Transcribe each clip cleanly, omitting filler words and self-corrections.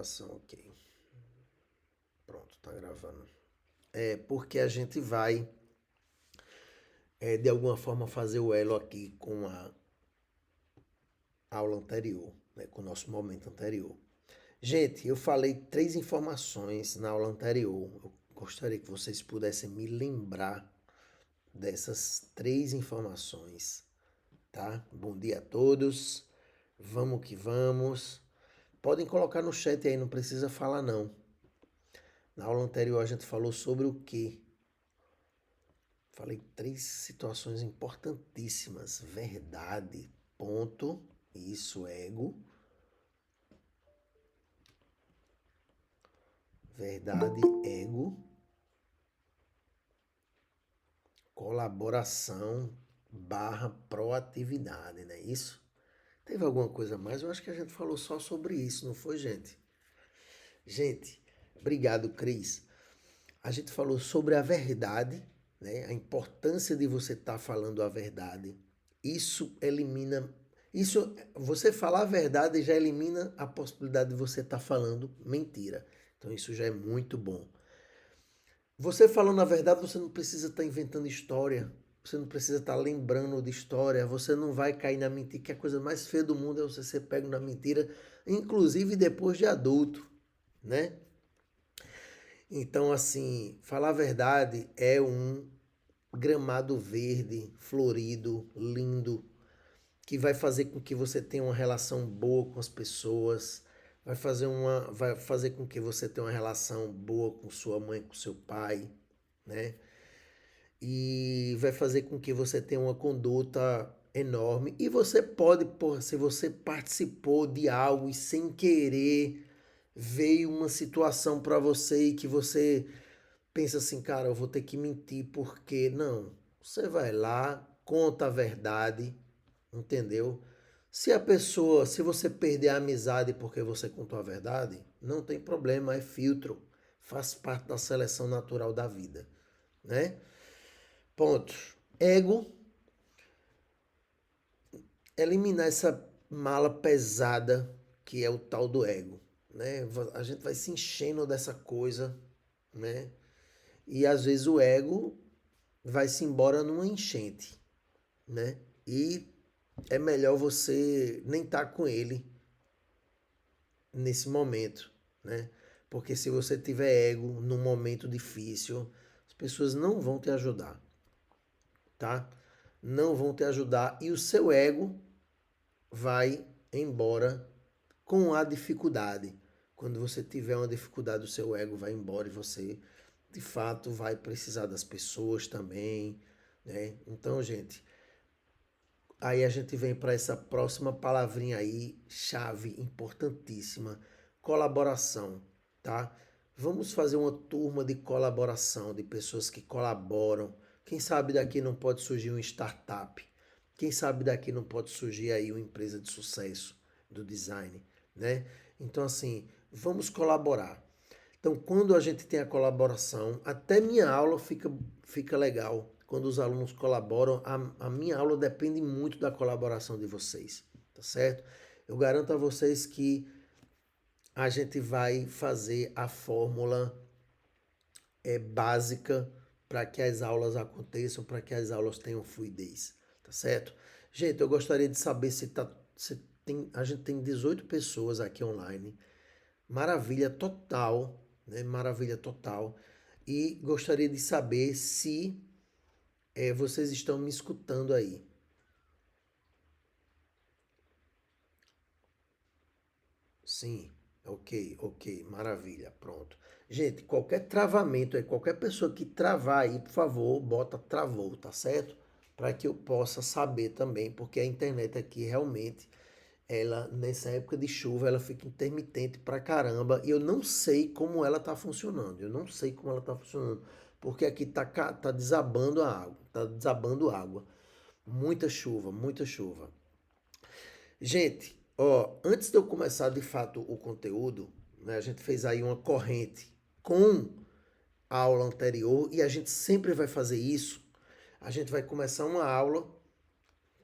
gravação, ok. Pronto, tá gravando. É porque a gente vai, de alguma forma, fazer o elo aqui com a aula anterior, né, com o nosso momento anterior. Gente, eu falei 3 informações na aula anterior. Eu gostaria que vocês pudessem me lembrar dessas 3 informações, tá? Bom dia a todos. Vamos que vamos. Podem colocar no chat aí, não precisa falar não. Na aula anterior a gente falou sobre o quê? Falei 3 situações importantíssimas. Verdade, ponto, isso, ego. Verdade, ego. Colaboração barra proatividade, não é isso? Teve alguma coisa mais? Eu acho que a gente falou só sobre isso, não foi, gente? Gente, obrigado, Cris. A gente falou sobre a verdade, né? A importância de você estar falando a verdade. Isso elimina. Isso, você falar a verdade já elimina a possibilidade de você estar falando mentira. Então, isso já é muito bom. Você falando a verdade, você não precisa estar inventando história. Você não precisa estar lembrando de história. Você não vai cair na mentira, que a coisa mais feia do mundo é você ser pego na mentira, inclusive depois de adulto, né? Então, assim, falar a verdade é um gramado verde, florido, lindo, que vai fazer com que você tenha uma relação boa com as pessoas, vai fazer com que você tenha uma relação boa com sua mãe, com seu pai, né? E vai fazer com que você tenha uma conduta enorme. E você pode, porra, se você participou de algo e sem querer veio uma situação para você e que você pensa assim, cara, eu vou ter que mentir porque não. Você vai lá, conta a verdade, entendeu? Se você perder a amizade porque você contou a verdade, não tem problema, é filtro, faz parte da seleção natural da vida, né? Ponto. Ego, eliminar essa mala pesada que é o tal do ego, né? A gente vai se enchendo dessa coisa, né? E às vezes o ego vai-se embora numa enchente, né? E é melhor você nem estar com ele nesse momento, né? Porque se você tiver ego num momento difícil, as pessoas não vão te ajudar, tá? Não vão te ajudar e o seu ego vai embora com a dificuldade. Quando você tiver uma dificuldade, o seu ego vai embora e você, de fato, vai precisar das pessoas também, né? Então, gente, aí a gente vem para essa próxima palavrinha aí, chave importantíssima, colaboração, tá? Vamos fazer uma turma de colaboração, de pessoas que colaboram. Quem sabe daqui não pode surgir uma startup. Quem sabe daqui não pode surgir aí uma empresa de sucesso do design, né? Então assim, vamos colaborar. Então, quando a gente tem a colaboração, até minha aula fica legal. Quando os alunos colaboram, a minha aula depende muito da colaboração de vocês, tá certo? Eu garanto a vocês que a gente vai fazer a fórmula básica para que as aulas aconteçam, para que as aulas tenham fluidez, tá certo? Gente, eu gostaria de saber se tem, a gente tem 18 pessoas aqui online. Maravilha total, né? Maravilha total. E gostaria de saber se vocês estão me escutando aí. Sim, ok, maravilha, pronto. Gente, qualquer travamento aí, qualquer pessoa que travar aí, por favor, bota travou, tá certo? Para que eu possa saber também, porque a internet aqui realmente, ela nessa época de chuva, ela fica intermitente pra caramba e eu não sei como ela tá funcionando. Eu não sei como ela tá funcionando, porque aqui tá desabando a água, tá desabando água. Muita chuva, muita chuva. Gente, ó, antes de eu começar de fato o conteúdo, né, a gente fez aí uma corrente com a aula anterior e a gente sempre vai fazer isso. A gente vai começar uma aula,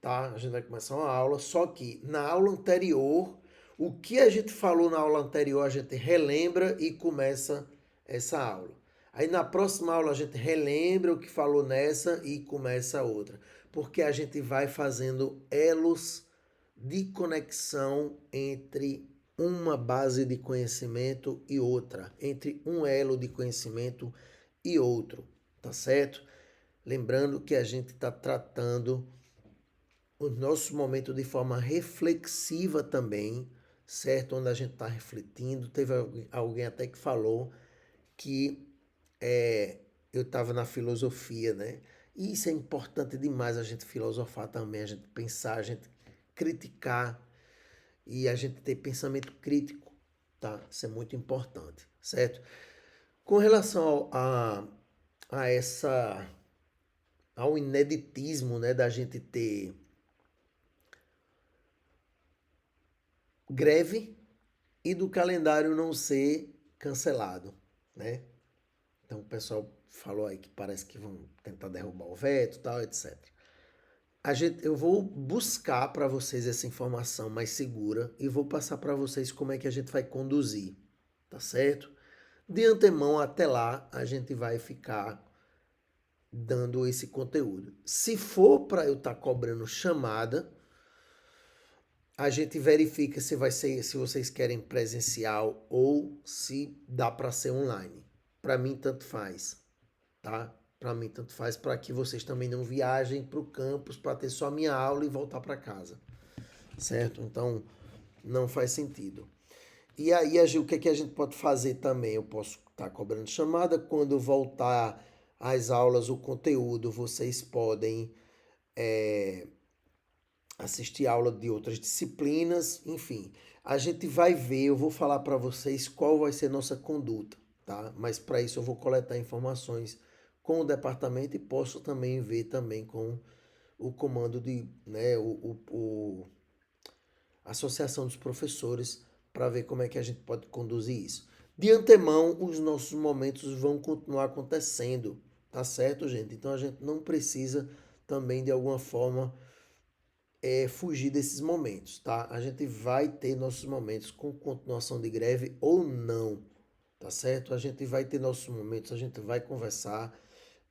tá? A gente vai começar uma aula, só que na aula anterior O que a gente falou na aula anterior, a gente relembra e começa essa aula. Aí na próxima aula a gente relembra o que falou nessa e começa a outra. Porque a gente vai fazendo elos de conexão entre uma base de conhecimento e outra, entre um elo de conhecimento e outro, tá certo? Lembrando que a gente está tratando o nosso momento de forma reflexiva também, certo? Onde a gente está refletindo. Teve alguém até que falou que eu estava na filosofia, né? E isso é importante demais, a gente filosofar também, a gente pensar, a gente criticar e a gente ter pensamento crítico, tá? Isso é muito importante, certo? Com relação a essa ao ineditismo, né, da gente ter greve e do calendário não ser cancelado, né? Então o pessoal falou aí que parece que vão tentar derrubar o veto, tal, etc. Eu vou buscar para vocês essa informação mais segura e vou passar para vocês como é que a gente vai conduzir, tá certo? De antemão até lá a gente vai ficar dando esse conteúdo. Se for para eu estar cobrando chamada, a gente verifica se vai ser, se vocês querem presencial ou se dá para ser online. Para mim tanto faz, tá? Para mim tanto faz para que vocês também não viajem para o campus para ter só a minha aula e voltar para casa, certo? Então não faz sentido. E aí o que é que a gente pode fazer também? Eu posso estar cobrando chamada quando voltar às aulas, o conteúdo, vocês podem assistir aula de outras disciplinas, enfim. A gente vai ver, eu vou falar para vocês qual vai ser nossa conduta, tá? Mas para isso eu vou coletar informações com o departamento e posso também ver também com o comando de, né, a associação dos professores para ver como é que a gente pode conduzir isso. De antemão, os nossos momentos vão continuar acontecendo, tá certo, gente? Então a gente não precisa também de alguma forma fugir desses momentos, tá? A gente vai ter nossos momentos com continuação de greve ou não, tá certo? A gente vai ter nossos momentos, a gente vai conversar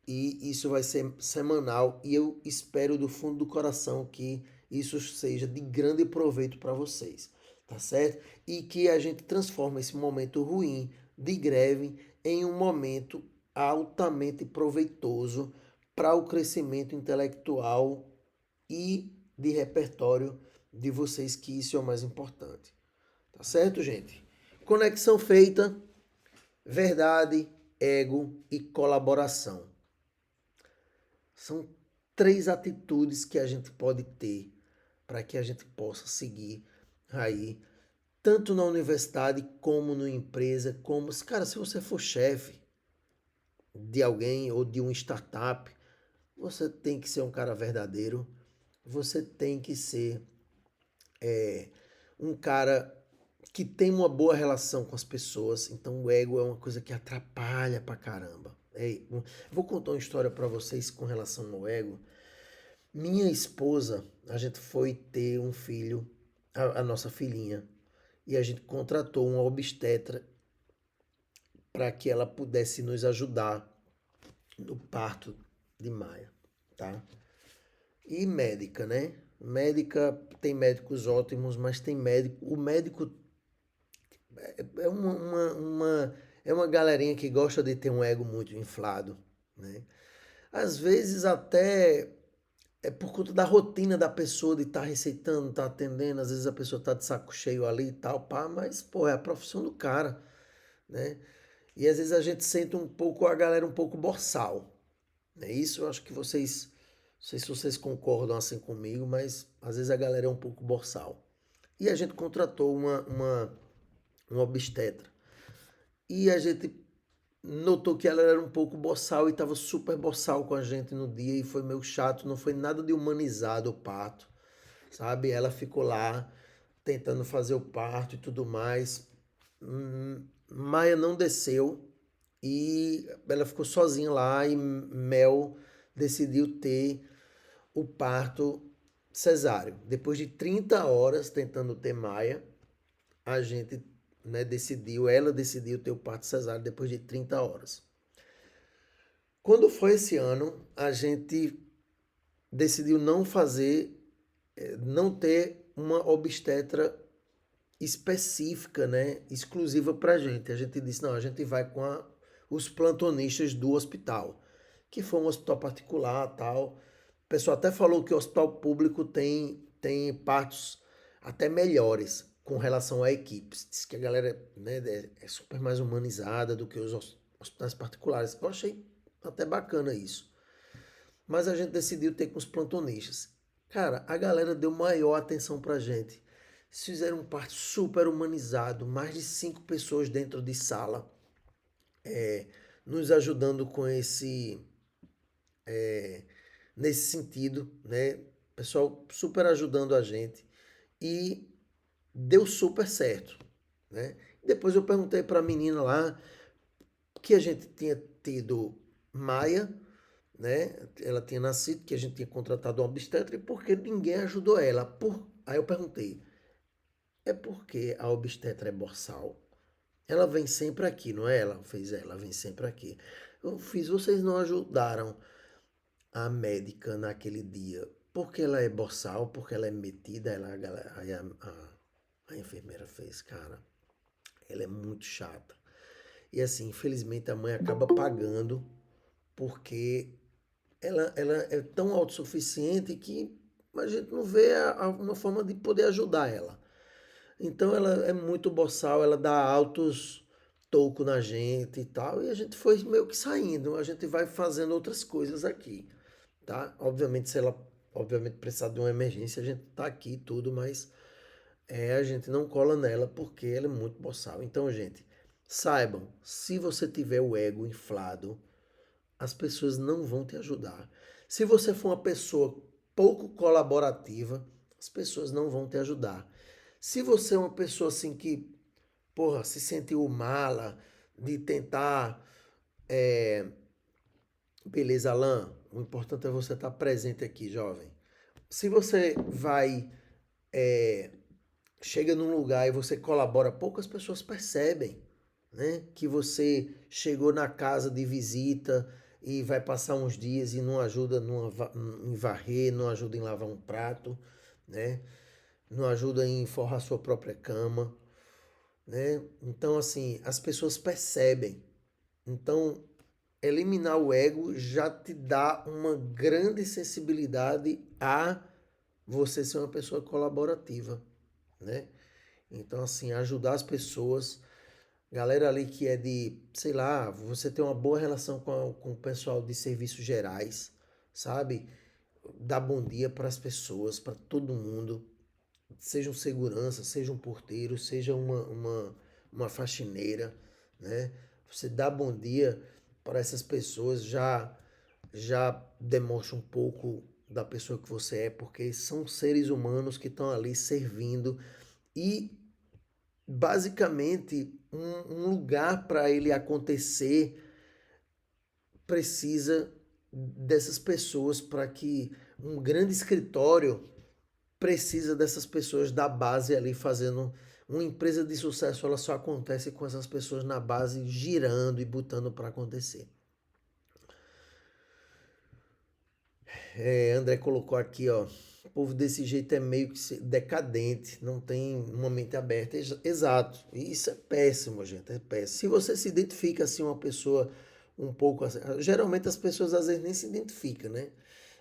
e isso vai ser semanal e eu espero do fundo do coração que isso seja de grande proveito para vocês, tá certo? E que a gente transforme esse momento ruim de greve em um momento altamente proveitoso para o crescimento intelectual e de repertório de vocês, que isso é o mais importante. Tá certo, gente? Conexão feita, verdade, ego e colaboração. São 3 atitudes que a gente pode ter para que a gente possa seguir aí, tanto na universidade como na empresa, como, cara, se você for chefe de alguém ou de uma startup, você tem que ser um cara verdadeiro, você tem que ser um cara que tem uma boa relação com as pessoas. Então o ego é uma coisa que atrapalha pra caramba. Vou contar uma história para vocês com relação ao ego. Minha esposa, a gente foi ter um filho, a nossa filhinha, e a gente contratou uma obstetra para que ela pudesse nos ajudar no parto de Maia, tá? E médica, né? Médica, tem médicos ótimos, mas tem médico. O médico é é uma galerinha que gosta de ter um ego muito inflado, né? Às vezes até é por conta da rotina da pessoa de estar receitando, estar atendendo, às vezes a pessoa está de saco cheio ali e tal, pá, mas, pô, é a profissão do cara, né? E às vezes a gente sente um pouco a galera um pouco boçal, né? Isso eu acho que vocês, não sei se vocês concordam assim comigo, mas às vezes a galera é um pouco boçal. E a gente contratou uma obstetra. E a gente notou que ela era um pouco boçal e estava super boçal com a gente no dia e foi meio chato, não foi nada de humanizado o parto, sabe? Ela ficou lá tentando fazer o parto e tudo mais. Maia não desceu e ela ficou sozinha lá e Mel decidiu ter o parto cesáreo. Depois de 30 horas tentando ter Maia, a gente, né, ela decidiu ter o parto cesáreo depois de 30 horas. Quando foi esse ano, a gente decidiu não fazer, não ter uma obstetra específica, né, exclusiva pra gente. A gente disse, não, a gente vai com os plantonistas do hospital, que foi um hospital particular, tal. O pessoal até falou que o hospital público tem partos até melhores com relação a equipes. Diz que a galera, né, é super mais humanizada do que os hospitais particulares. Eu achei até bacana isso. Mas a gente decidiu ter com os plantonistas. Cara, a galera deu maior atenção pra gente. Eles fizeram um parto super humanizado, mais de 5 pessoas dentro de sala, nos ajudando com nesse sentido, né? Pessoal super ajudando a gente e deu super certo, né? Depois eu perguntei para a menina lá que a gente tinha tido Maia, né? Ela tinha nascido, que a gente tinha contratado um obstetra e porque ninguém ajudou ela. Aí eu perguntei, é porque a obstetra é boçal? Ela vem sempre aqui, não é? Ela fez, ela vem sempre aqui. Eu fiz, vocês não ajudaram a médica naquele dia porque ela é boçal, porque ela é metida, aí a enfermeira fez, cara, ela é muito chata. E assim, infelizmente a mãe acaba pagando porque ela é tão autossuficiente que a gente não vê uma forma de poder ajudar ela. Então ela é muito boçal, ela dá altos toco na gente e tal, e a gente foi meio que saindo, a gente vai fazendo outras coisas aqui, tá? Obviamente, se ela obviamente precisar de uma emergência, a gente tá aqui e tudo, mas a gente não cola nela porque ela é muito boçal. Então, gente, saibam, se você tiver o ego inflado, as pessoas não vão te ajudar. Se você for uma pessoa pouco colaborativa, as pessoas não vão te ajudar. Se você é uma pessoa assim que, porra, se sentiu mala de tentar. é, Beleza, Alan, o importante é você estar presente aqui, jovem. Se você vai, é, chega num lugar e você colabora, poucas pessoas percebem, né? Que você chegou na casa de visita e vai passar uns dias e não ajuda em varrer, não ajuda em lavar um prato, né? Não ajuda em forrar sua própria cama, né? Então, assim, as pessoas percebem. Então, eliminar o ego já te dá uma grande sensibilidade a você ser uma pessoa colaborativa, né? Então, assim, ajudar as pessoas, galera ali que é de, sei lá, você ter uma boa relação com o pessoal de serviços gerais, sabe? Dar bom dia para as pessoas, para todo mundo, seja um segurança, seja um porteiro, seja uma faxineira, né? Você dá bom dia para essas pessoas já demonstra um pouco da pessoa que você é, porque são seres humanos que estão ali servindo e basicamente um lugar para ele acontecer precisa dessas pessoas para que um grande escritório precisa dessas pessoas da base ali fazendo uma empresa de sucesso, ela só acontece com essas pessoas na base girando e botando para acontecer. André colocou aqui, ó, o povo desse jeito é meio que decadente, não tem uma mente aberta. Exato. E isso é péssimo, gente, é péssimo. Se você se identifica assim uma pessoa um pouco assim, geralmente as pessoas às vezes nem se identificam, né?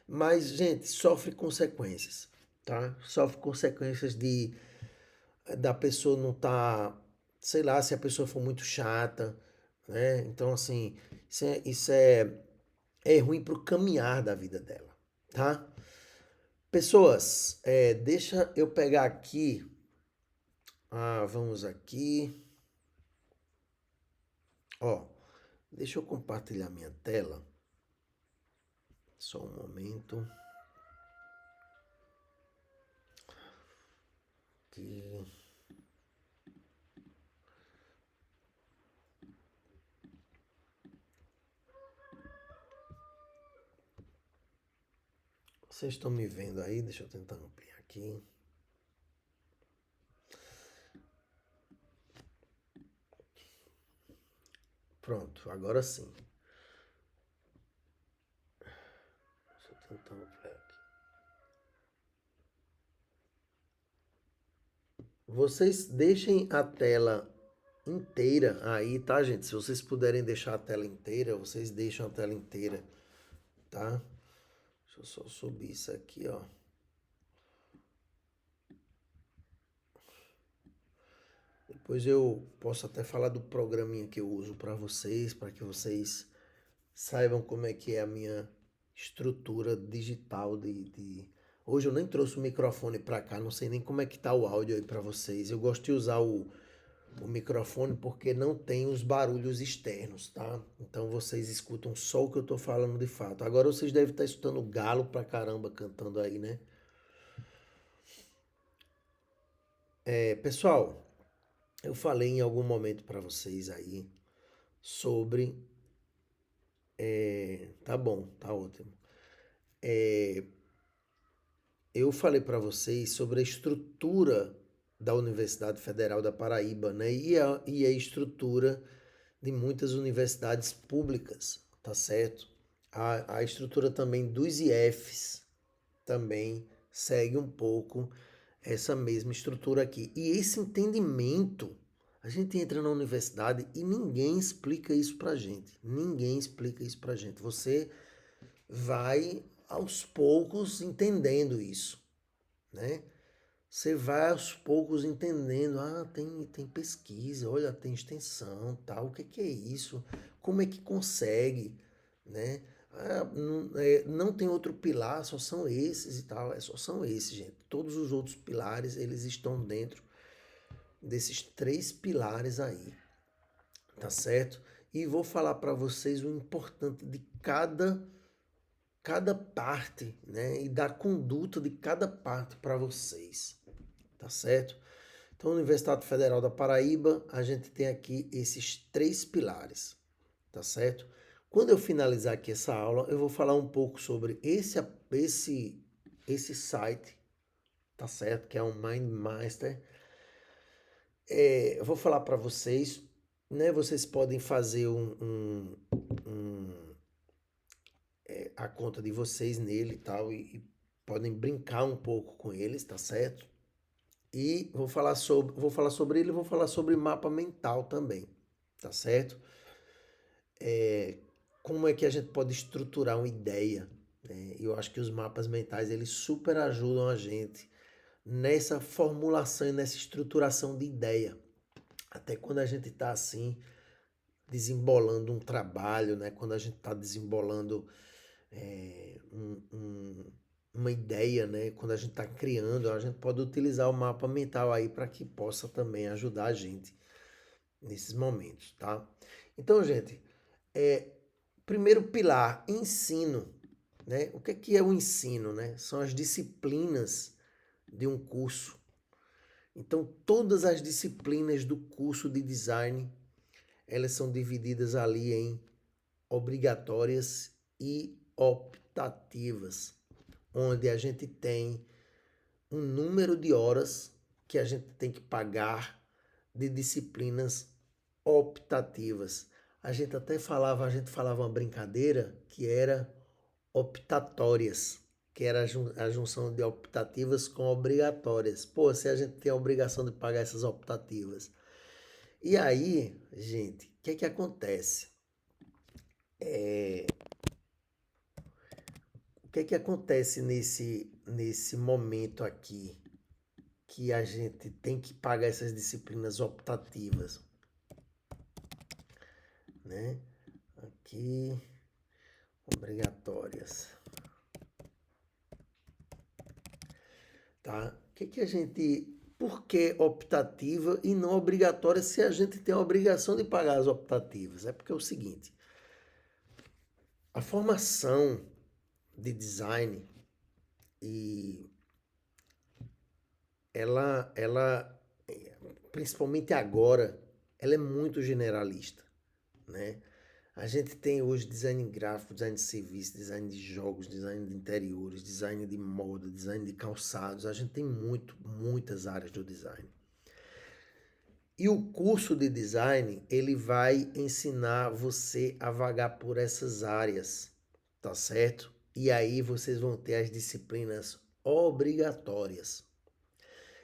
Mas, gente, sofre consequências, tá? Sofre consequências da pessoa não tá, sei lá, se a pessoa for muito chata, né? Então, assim, isso é ruim pro caminhar da vida dela, tá? Pessoas, deixa eu pegar aqui. Vamos aqui. Ó, deixa eu compartilhar minha tela. Só um momento. Aqui. Vocês estão me vendo aí? Deixa eu tentar ampliar aqui. Pronto, agora sim. Deixa eu tentar ampliar aqui. Vocês deixem a tela inteira aí, tá, gente? Se vocês puderem deixar a tela inteira, vocês deixam a tela inteira, tá? Deixa eu só subir isso aqui, ó. Depois eu posso até falar do programinha que eu uso para que vocês saibam como é que é a minha estrutura digital Hoje eu nem trouxe o microfone para cá, não sei nem como é que tá o áudio aí para vocês. Eu gosto de usar o microfone porque não tem os barulhos externos, tá? Então vocês escutam só o que eu tô falando de fato. Agora vocês devem estar escutando galo pra caramba cantando aí, né? Pessoal, eu falei em algum momento para vocês aí sobre. Tá bom, tá ótimo. Eu falei para vocês sobre a estrutura da Universidade Federal da Paraíba, né? E a estrutura de muitas universidades públicas, tá certo? A estrutura também dos IFs também segue um pouco essa mesma estrutura aqui. E esse entendimento, a gente entra na universidade e ninguém explica isso pra gente. Ninguém explica isso pra gente. Você vai aos poucos entendendo isso, né? Você vai aos poucos entendendo, tem pesquisa, olha, tem extensão, tal, o que é isso? Como é que consegue, né? Não tem outro pilar, só são esses e tal, só são esses, gente. Todos os outros pilares, eles estão dentro desses 3 pilares aí, tá certo? E vou falar para vocês o importante de cada parte, né? E da conduta de cada parte para vocês, tá certo? Então, Universidade Federal da Paraíba, a gente tem aqui esses 3 pilares, tá certo? Quando eu finalizar aqui essa aula, eu vou falar um pouco sobre esse site, tá certo? Que é um MindMaster. Eu vou falar para vocês, né? Vocês podem fazer a conta de vocês nele e tal, e podem brincar um pouco com eles, tá certo? E vou falar sobre ele, vou falar sobre mapa mental também, tá certo? Como é que a gente pode estruturar uma ideia, né? Eu acho que os mapas mentais, eles super ajudam a gente nessa formulação e nessa estruturação de ideia. Até quando a gente está assim, desembolando um trabalho, né? Quando a gente está desembolando é, um, um, uma ideia, né? Quando a gente está criando, a gente pode utilizar o mapa mental aí para que possa também ajudar a gente nesses momentos, tá? Então, gente, primeiro pilar, ensino, né? O que é o ensino, né? São as disciplinas de um curso. Então, todas as disciplinas do curso de design, elas são divididas ali em obrigatórias e optativas, onde a gente tem um número de horas que a gente tem que pagar de disciplinas optativas. A gente falava uma brincadeira que era optatórias, que era a junção de optativas com obrigatórias. Pô, se a gente tem a obrigação de pagar essas optativas. E aí, gente, o que acontece? O que acontece nesse momento aqui que a gente tem que pagar essas disciplinas optativas, né? Aqui, obrigatórias, tá? Por que optativa e não obrigatória se a gente tem a obrigação de pagar as optativas? É porque é o seguinte, a formação de design e ela principalmente agora, ela é muito generalista, né? A gente tem hoje design gráfico, design de serviço, design de jogos, design de interiores, design de moda, design de calçados. A gente tem muitas áreas do design. E o curso de design, ele vai ensinar você a vagar por essas áreas, tá certo? E aí vocês vão ter as disciplinas obrigatórias.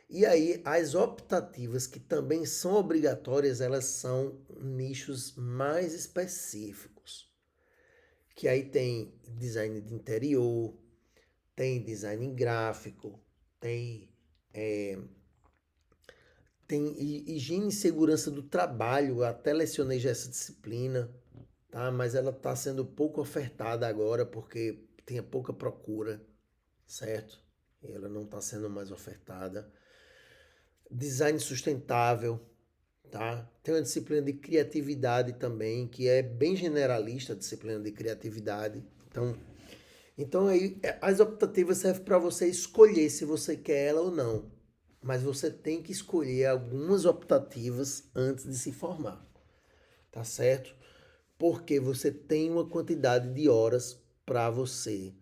E aí as optativas, que também são obrigatórias, elas são nichos mais específicos. Que aí tem design de interior, tem design gráfico, tem tem higiene e segurança do trabalho. Eu até lecionei já essa disciplina, tá? Mas ela está sendo pouco ofertada agora porque tinha pouca procura, certo? E ela não está sendo mais ofertada. Design sustentável, tá? Tem uma disciplina de criatividade também, que é bem generalista, a disciplina de criatividade. Então aí as optativas servem para você escolher se você quer ela ou não. Mas você tem que escolher algumas optativas antes de se formar, tá certo? Porque você tem uma quantidade de horas para você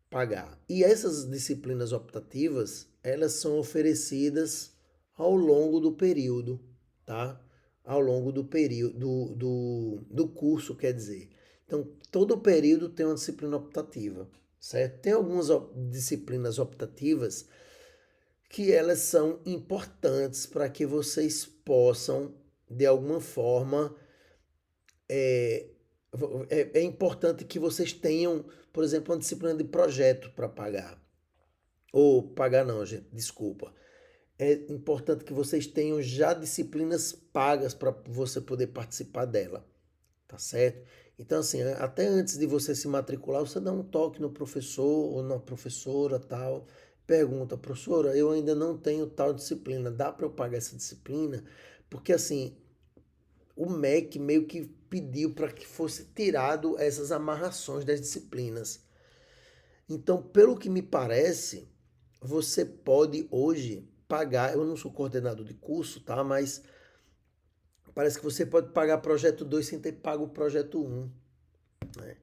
pagar. E essas disciplinas optativas, elas são oferecidas ao longo do período, tá? Ao longo do período do curso, quer dizer. Então, todo período tem uma disciplina optativa, certo? Tem algumas disciplinas optativas que elas são importantes para que vocês possam, de alguma forma, é, é importante que vocês tenham, por exemplo, uma disciplina de projeto para pagar. Ou pagar não, gente, desculpa. É importante que vocês tenham já disciplinas pagas para você poder participar dela, tá certo? Então, assim, até antes de você se matricular, você dá um toque no professor ou na professora, tal. Pergunta, professora, eu ainda não tenho tal disciplina, dá para eu pagar essa disciplina? Porque, assim, o MEC meio que pediu para que fosse tirado essas amarrações das disciplinas. Então, pelo que me parece, você pode hoje pagar, eu não sou coordenador de curso, tá? Mas parece que você pode pagar projeto 2 sem ter pago o projeto um, né?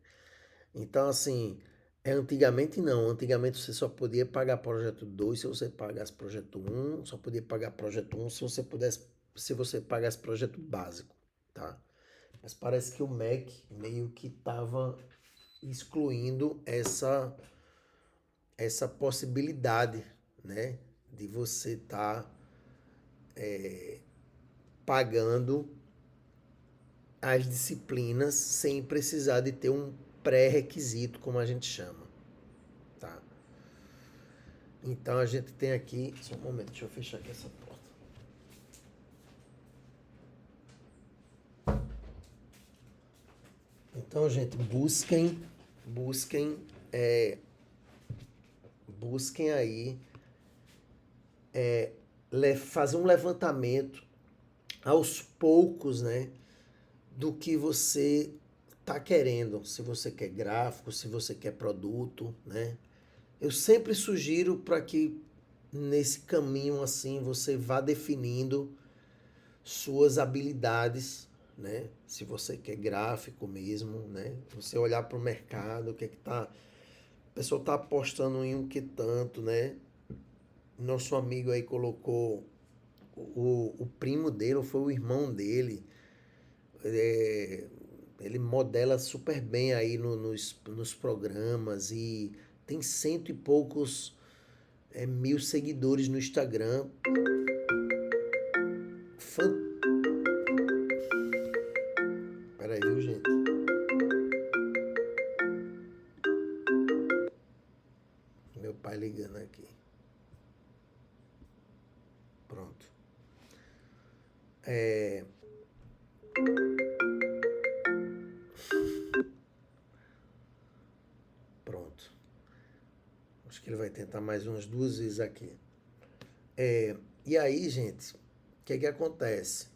Então, assim, antigamente não. Antigamente você só podia pagar projeto 2 se você pagasse projeto um, só podia pagar projeto um se você pudesse, se você pagasse projeto básico, tá? Mas parece que o MEC meio que estava excluindo essa possibilidade, né, de você estar pagando as disciplinas sem precisar de ter um pré-requisito, como a gente chama, tá? Então a gente tem aqui, só um momento, deixa eu fechar aqui essa porta. Então, gente, busquem, busquem aí fazer um levantamento aos poucos, né, do que você tá querendo, se você quer gráfico, se você quer produto, né? Eu sempre sugiro para que nesse caminho assim você vá definindo suas habilidades, né? Se você quer gráfico mesmo, né? Você olhar para o mercado, o que é que tá, a pessoa tá apostando em um que tanto, né? Nosso amigo aí colocou o primo dele, ou foi o irmão dele, é, ele modela super bem aí nos programas e tem cento e poucos mil seguidores no Instagram. Fan... Peraí, viu, gente? Meu pai ligando aqui. Pronto. É... Pronto. Acho que ele vai tentar mais umas duas vezes aqui. E aí, gente, o que é que acontece?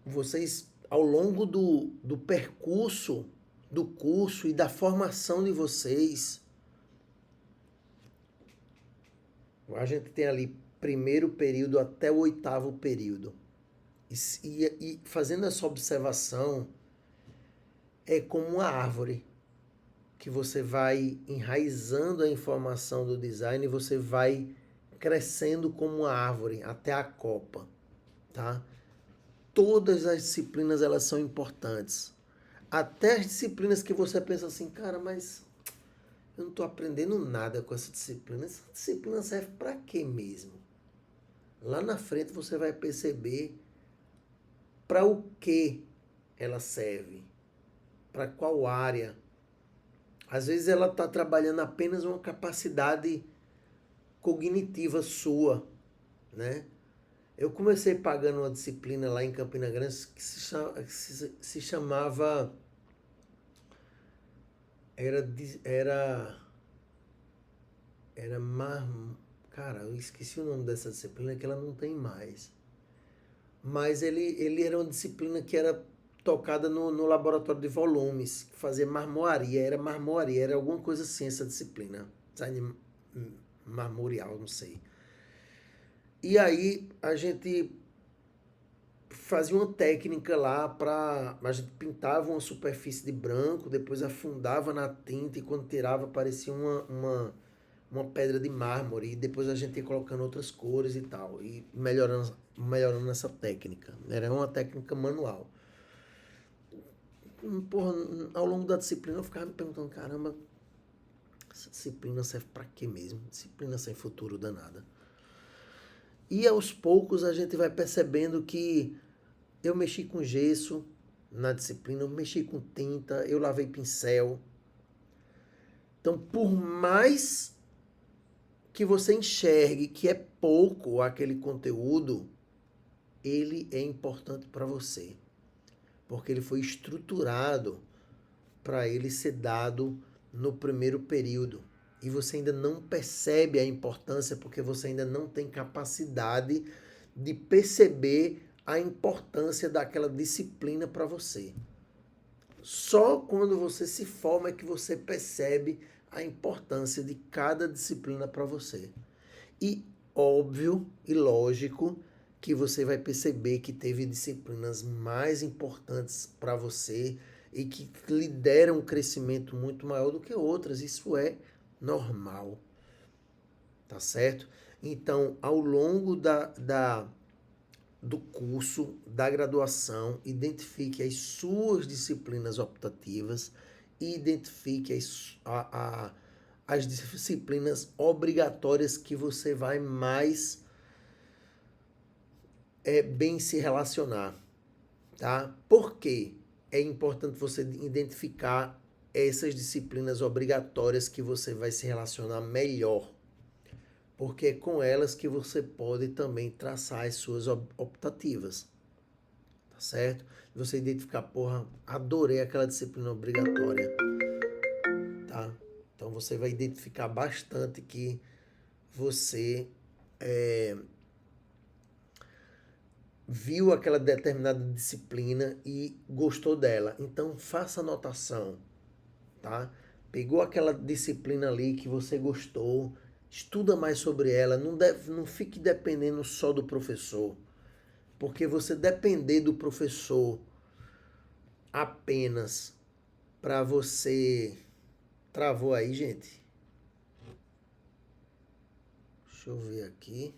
Vocês, ao longo do percurso do curso e da formação de vocês, a gente tem ali primeiro período até o oitavo período. E fazendo essa observação, é como uma árvore. que você vai enraizando a informação do design e você vai crescendo como uma árvore até a copa, tá? Todas as disciplinas elas são importantes. Até as disciplinas que você pensa assim, cara, mas eu não estou aprendendo nada com essa disciplina. Essa disciplina serve para quê mesmo? Lá na frente você vai perceber para o que ela serve, para qual área. Às vezes ela está trabalhando apenas uma capacidade cognitiva sua, né? Eu comecei pagando uma disciplina lá em Campina Grande que se chamava era era mar, cara, eu esqueci o nome dessa disciplina que ela não tem mais. Mas ele era uma disciplina que era tocada no laboratório de volumes, que fazia marmoaria, era alguma coisa assim essa disciplina. Design marmorial, não sei. E aí a gente fazia uma técnica lá para a gente pintava uma superfície de branco, depois afundava na tinta e quando tirava parecia uma pedra de mármore e depois a gente ia colocando outras cores e tal e melhorando essa técnica. Era uma técnica manual. Porra, ao longo da disciplina eu ficava me perguntando, caramba, essa disciplina serve para quê mesmo? Disciplina sem futuro danada. E aos poucos a gente vai percebendo que eu mexi com gesso na disciplina, eu mexi com tinta, eu lavei pincel. Então, por mais que você enxergue que é pouco aquele conteúdo, ele é importante para você. Porque ele foi estruturado para ele ser dado no primeiro período. E você ainda não percebe a importância porque você ainda não tem capacidade de perceber a importância daquela disciplina para você. Só quando você se forma é que você percebe a importância de cada disciplina para você. E óbvio e lógico que você vai perceber que teve disciplinas mais importantes para você e que lhe deram um crescimento muito maior do que outras. Isso é normal. Tá certo? Então, ao longo do curso, da graduação, identifique as suas disciplinas optativas e identifique as disciplinas obrigatórias que você vai mais bem se relacionar, tá? Por quê? É importante você identificar essas disciplinas obrigatórias que você vai se relacionar melhor, porque é com elas que você pode também traçar as suas optativas, tá certo? Você identificar, porra, adorei aquela disciplina obrigatória, tá? Então você vai identificar bastante que você viu aquela determinada disciplina e gostou dela. Então faça anotação, tá? Pegou aquela disciplina ali que você gostou, estuda mais sobre ela, não fique dependendo só do professor. Porque você depender do professor apenas para você. Travou aí, gente? Deixa eu ver aqui.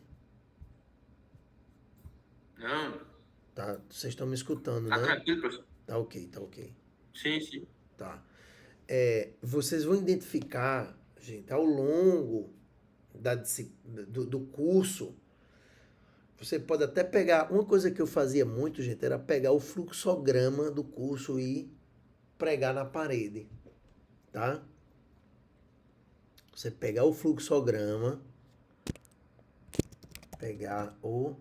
Não. Tá, vocês estão me escutando, Tá né? tranquilo, professor. Tá ok, tá ok. Sim, sim. Tá. Vocês vão identificar, gente, ao longo do curso, você pode até pegar. Uma coisa que eu fazia muito, gente, era pegar o fluxograma do curso e pregar na parede, tá? Você pegar o fluxograma, pegar o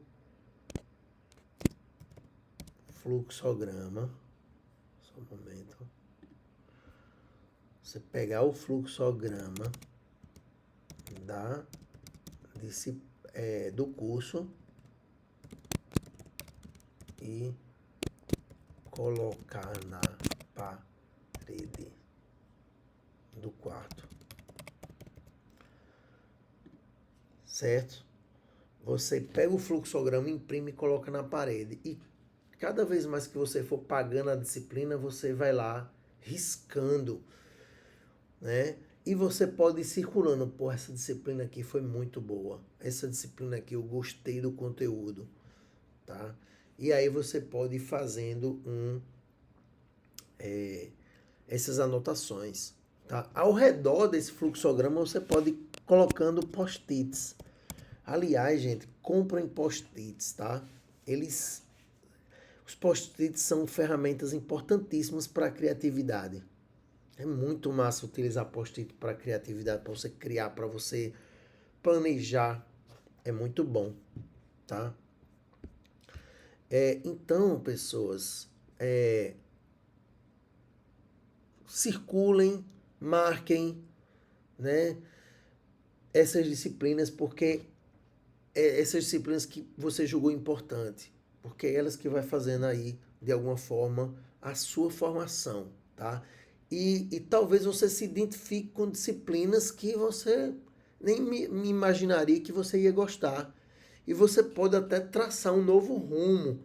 fluxograma, só um momento. Você pegar o fluxograma do curso e colocar na parede do quarto, certo? Você pega o fluxograma, imprime e coloca na parede e cada vez mais que você for pagando a disciplina, você vai lá riscando né? E você pode ir circulando, pô, essa disciplina aqui foi muito boa. Essa disciplina aqui eu gostei do conteúdo, tá? E aí você pode ir fazendo essas anotações, tá? Ao redor desse fluxograma você pode ir colocando post-its. Aliás, gente, comprem post-its, tá? Os post-its são ferramentas importantíssimas para a criatividade. É muito massa utilizar post-it para criatividade, para você criar, para você planejar. É muito bom, tá? Então, pessoas, circulem, marquem, né, essas disciplinas, porque essas disciplinas que você julgou importante, porque é elas que vai fazendo aí, de alguma forma, a sua formação, tá? E talvez você se identifique com disciplinas que você nem me imaginaria que você ia gostar. E você pode até traçar um novo rumo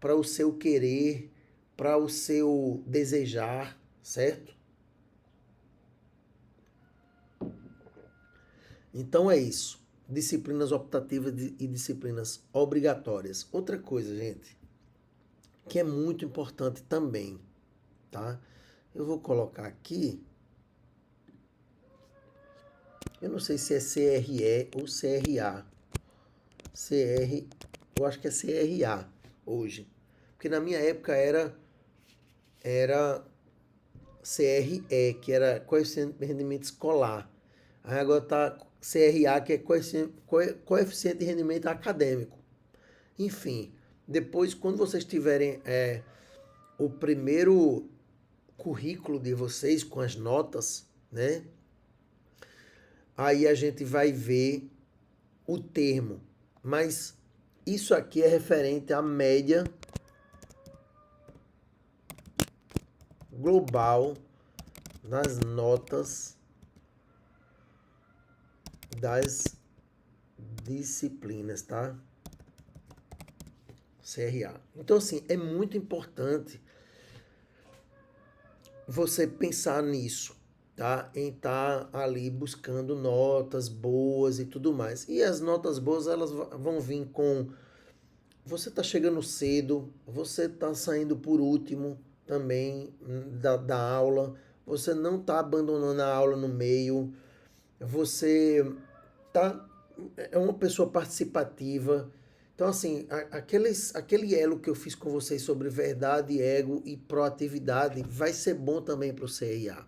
para o seu querer, para o seu desejar, certo? Então é isso. Disciplinas optativas e disciplinas obrigatórias. Outra coisa, gente, que é muito importante também, tá? Eu vou colocar aqui. Eu não sei se é CRE ou CRA. Eu acho que é CRA hoje. Porque na minha época era CRE, que era coeficiente de rendimento escolar. Aí agora tá CRA, que é coeficiente de rendimento acadêmico. Enfim, depois, quando vocês tiverem o primeiro currículo de vocês com as notas, né? Aí a gente vai ver o termo. Mas isso aqui é referente à média global nas notas das disciplinas, tá? CRA. Então, assim, é muito importante você pensar nisso, tá? Em estar ali buscando notas boas e tudo mais. E as notas boas, elas vão vir com você tá chegando cedo, você tá saindo por último também da aula, você não tá abandonando a aula no meio, você tá é uma pessoa participativa. Então, assim, aquele elo que eu fiz com vocês sobre verdade, ego e proatividade vai ser bom também para o CIA.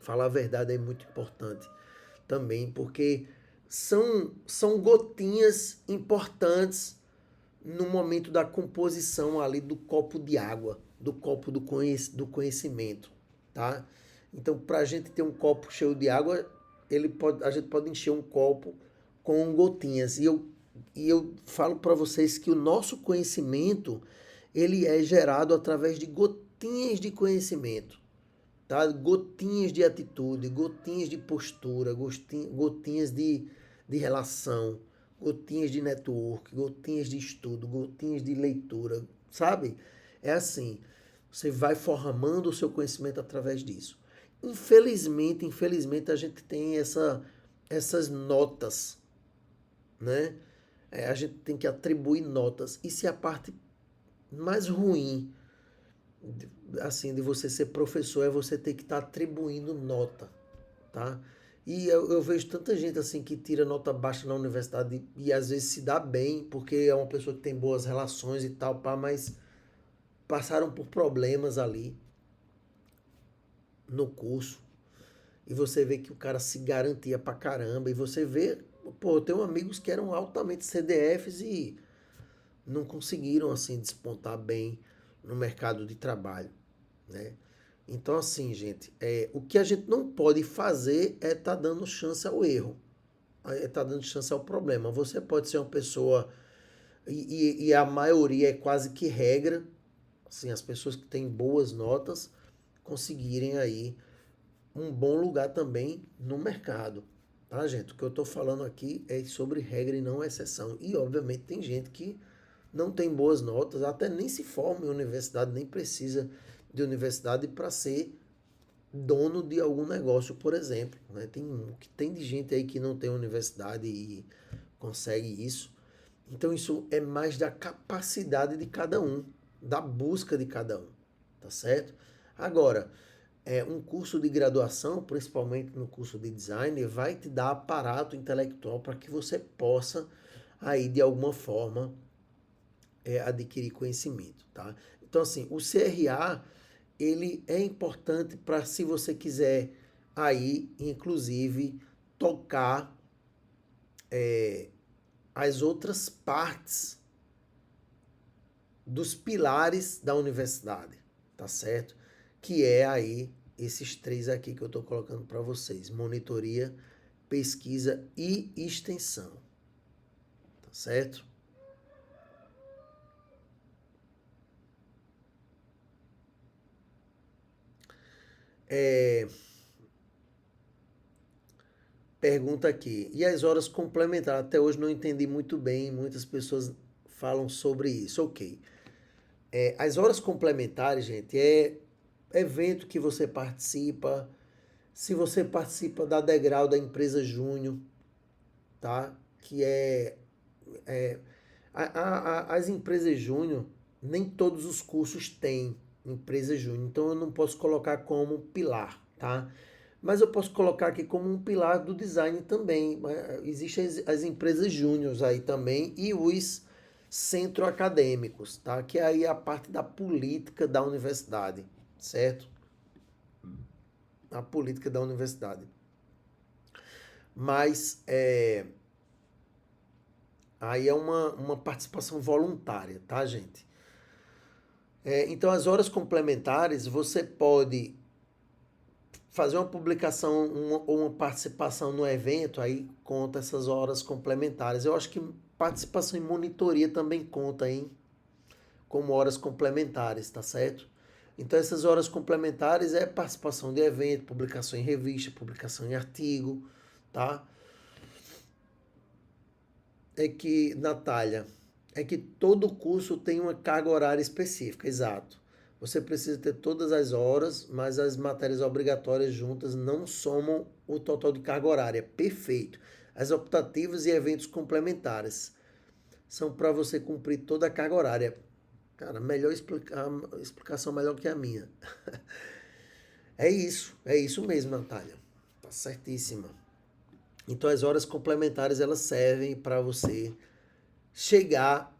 Falar a verdade é muito importante também, porque são gotinhas importantes no momento da composição ali do copo de água, do copo do conhecimento, tá? Então, para a gente ter um copo cheio de água, a gente pode encher um copo com gotinhas. E eu falo para vocês que o nosso conhecimento, ele é gerado através de gotinhas de conhecimento, tá? Gotinhas de atitude, gotinhas de postura, gotinhas de relação, gotinhas de network, gotinhas de estudo, gotinhas de leitura, sabe? É assim, você vai formando o seu conhecimento através disso. Infelizmente a gente tem essas notas, né? A gente tem que atribuir notas. Isso é a parte mais ruim assim, de você ser professor, é você ter que estar atribuindo nota, tá? E eu vejo tanta gente assim que tira nota baixa na universidade e às vezes se dá bem, porque é uma pessoa que tem boas relações e tal, pá, mas passaram por problemas ali no curso. E você vê que o cara se garantia pra caramba. E você vê, pô, eu tenho amigos que eram altamente CDFs e não conseguiram assim despontar bem no mercado de trabalho, né? Então, assim, gente, o que a gente não pode fazer é estar dando chance ao erro, é estar dando chance ao problema. Você pode ser uma pessoa, e a maioria é quase que regra, assim, as pessoas que têm boas notas conseguirem aí um bom lugar também no mercado, tá, gente? O que eu estou falando aqui é sobre regra e não exceção. E, obviamente, tem gente que não tem boas notas, até nem se forma em universidade, nem precisa de universidade para ser dono de algum negócio, por exemplo, né? Tem de gente aí que não tem universidade e consegue isso. Então isso é mais da capacidade de cada um, da busca de cada um, tá certo? Agora, um curso de graduação, principalmente no curso de design, vai te dar aparato intelectual para que você possa aí de alguma forma adquirir conhecimento, tá? Então assim, o CRA ele é importante para se você quiser aí, inclusive, tocar as outras partes dos pilares da universidade, tá certo? Que é aí esses três aqui que eu estou colocando para vocês: monitoria, pesquisa e extensão, tá certo? É, pergunta aqui. E as horas complementares? Até hoje não entendi muito bem. Muitas pessoas falam sobre isso. Ok. As horas complementares, gente, é evento que você participa. Se você participa da Degrau da empresa Júnior, tá? Que é as empresas Júnior, nem todos os cursos têm empresa Júnior. Então eu não posso colocar como pilar, tá? Mas eu posso colocar aqui como um pilar do design também. Existem as empresas júniores aí também e os centro acadêmicos, tá? Que é aí a parte da política da universidade, certo? A política da universidade. Mas aí é uma participação voluntária, tá, gente? Então, as horas complementares, você pode fazer uma publicação ou uma participação no evento, aí conta essas horas complementares. Eu acho que participação em monitoria também conta, hein? Como horas complementares, tá certo? Então essas horas complementares é participação de evento, publicação em revista, publicação em artigo, tá? Natália, é que todo curso tem uma carga horária específica, exato. Você precisa ter todas as horas, mas as matérias obrigatórias juntas não somam o total de carga horária. Perfeito. As optativas e eventos complementares são para você cumprir toda a carga horária. Cara, explicação melhor que a minha. É isso mesmo, Natália. Tá certíssima. Então as horas complementares elas servem para você chegar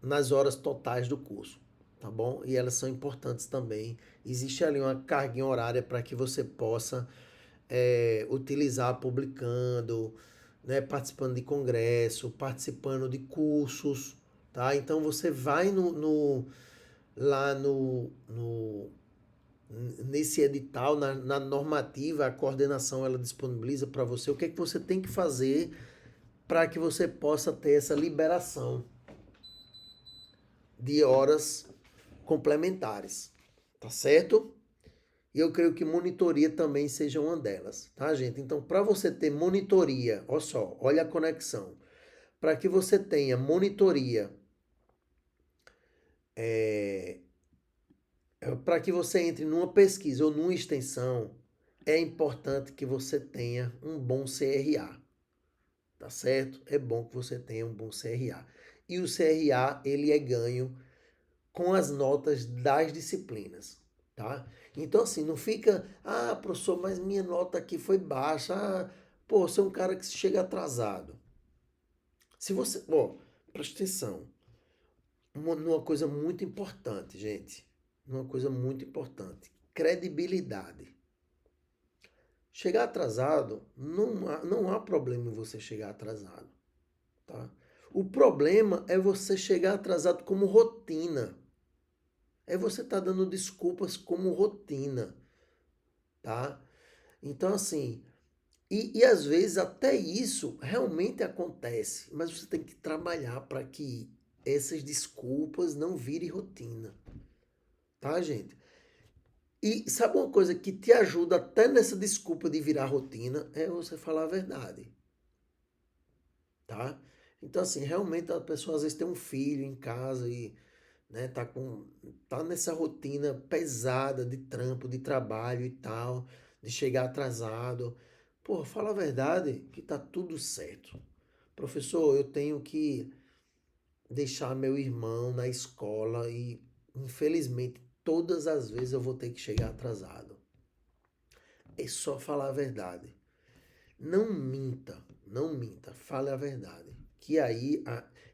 nas horas totais do curso, tá bom? E elas são importantes também. Existe ali uma carguinha horária para que você possa utilizar publicando, né, participando de congresso, participando de cursos, tá? Então você vai lá nesse edital, na normativa, a coordenação ela disponibiliza para você o que é que você tem que fazer para que você possa ter essa liberação de horas complementares, tá certo? E eu creio que monitoria também seja uma delas, tá, gente? Então, para você ter monitoria, olha só, olha a conexão. Para que você tenha monitoria, para que você entre numa pesquisa ou numa extensão, é importante que você tenha um bom CRA, tá certo? É bom que você tenha um bom CRA. E o CRA, ele é ganho com as notas das disciplinas, tá? Então, assim, não fica, professor, mas minha nota aqui foi baixa. Pô, você é um cara que chega atrasado. Se você, ó, presta atenção, numa coisa muito importante, gente. Uma coisa muito importante. Credibilidade. Chegar atrasado, não há problema em você chegar atrasado, tá? O problema é você chegar atrasado como rotina. É você estar dando desculpas como rotina, tá? Então, assim, e às vezes até isso realmente acontece, mas você tem que trabalhar para que essas desculpas não virem rotina, tá, gente? E sabe uma coisa que te ajuda até nessa desculpa de virar rotina? É você falar a verdade, tá? Então, assim, realmente a pessoa às vezes tem um filho em casa e, né? Tá nessa rotina pesada de trampo, de trabalho e tal, de chegar atrasado. Pô, fala a verdade que tá tudo certo. Professor, eu tenho que deixar meu irmão na escola e, infelizmente, todas as vezes eu vou ter que chegar atrasado. É só falar a verdade. Não minta, não minta, fale a verdade. Que aí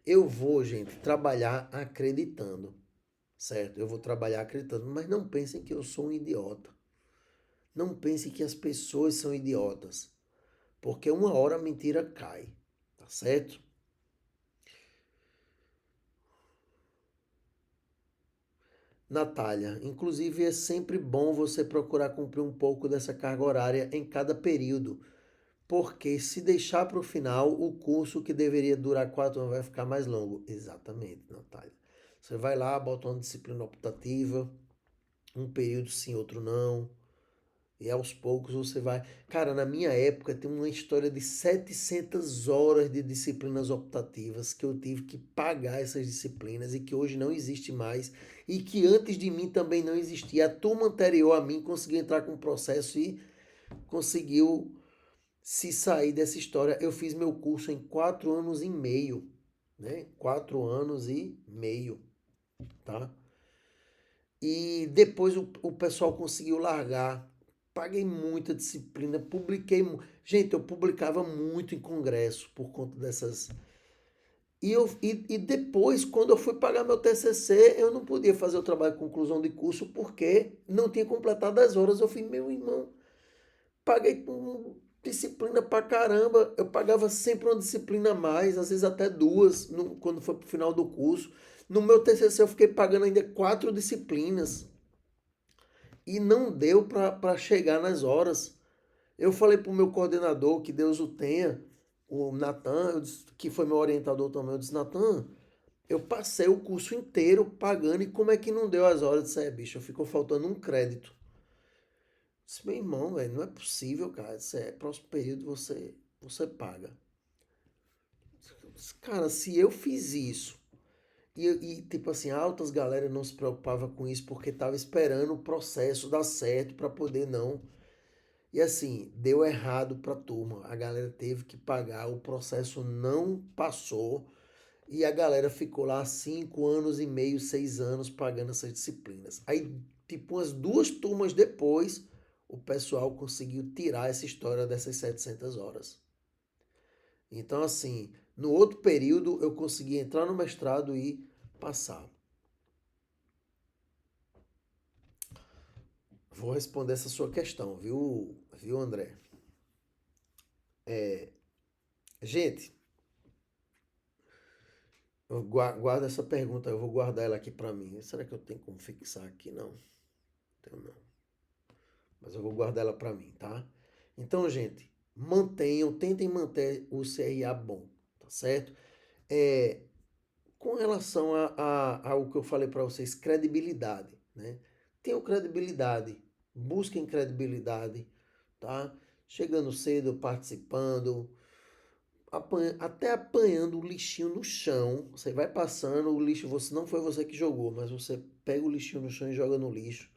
eu vou, gente, trabalhar acreditando, certo? Eu vou trabalhar acreditando, mas não pensem que eu sou um idiota. Não pensem que as pessoas são idiotas, porque uma hora a mentira cai, tá certo? Natália, inclusive é sempre bom você procurar cumprir um pouco dessa carga horária em cada período, porque se deixar para o final, o curso que deveria durar 4 anos vai ficar mais longo. Exatamente, Natália. Você vai lá, bota uma disciplina optativa, um período sim, outro não, e aos poucos você vai. Cara, na minha época tem uma história de 700 horas de disciplinas optativas que eu tive que pagar essas disciplinas e que hoje não existe mais e que antes de mim também não existia. A turma anterior a mim conseguiu entrar com o processo e conseguiu se sair dessa história. Eu fiz meu curso em 4 anos e meio, né? 4 anos e meio, tá? E depois o pessoal conseguiu largar. Paguei muita disciplina, publiquei. Gente, eu publicava muito em congresso por conta dessas. E depois, quando eu fui pagar meu TCC, eu não podia fazer o trabalho de conclusão de curso porque não tinha completado as horas. Eu fui, meu irmão, paguei disciplina pra caramba. Eu pagava sempre uma disciplina a mais, às vezes até duas, quando foi pro final do curso. No meu TCC eu fiquei pagando ainda 4 disciplinas e não deu para chegar nas horas. Eu falei pro meu coordenador, que Deus o tenha, o Natan, que foi meu orientador também, eu disse, Natan, eu passei o curso inteiro pagando e como é que não deu as horas? Eu disse, bicho, ficou faltando um crédito. Eu disse, meu irmão, velho, não é possível, cara. Isso próximo período você paga. Eu disse, cara, se eu fiz isso tipo assim, altas galera não se preocupava com isso porque tava esperando o processo dar certo para poder não. E assim, deu errado para a turma. A galera teve que pagar, o processo não passou e a galera ficou lá 5 anos e meio, 6 anos pagando essas disciplinas. Aí, tipo, umas 2 turmas depois, o pessoal conseguiu tirar essa história dessas 700 horas. Então, assim, no outro período eu consegui entrar no mestrado e passar. Vou responder essa sua questão, viu, André? Gente, guarda essa pergunta, eu vou guardar ela aqui pra mim. Será que eu tenho como fixar aqui? Não, tenho não. Mas eu vou guardar ela pra mim, tá? Então, gente, tentem manter o CRA bom, tá certo? É, com relação ao que eu falei pra vocês, credibilidade, né? Tenham credibilidade, busquem credibilidade, tá? Chegando cedo, participando, até apanhando o lixinho no chão. Você vai passando, o lixo, você não foi você que jogou, mas você pega o lixinho no chão e joga no lixo.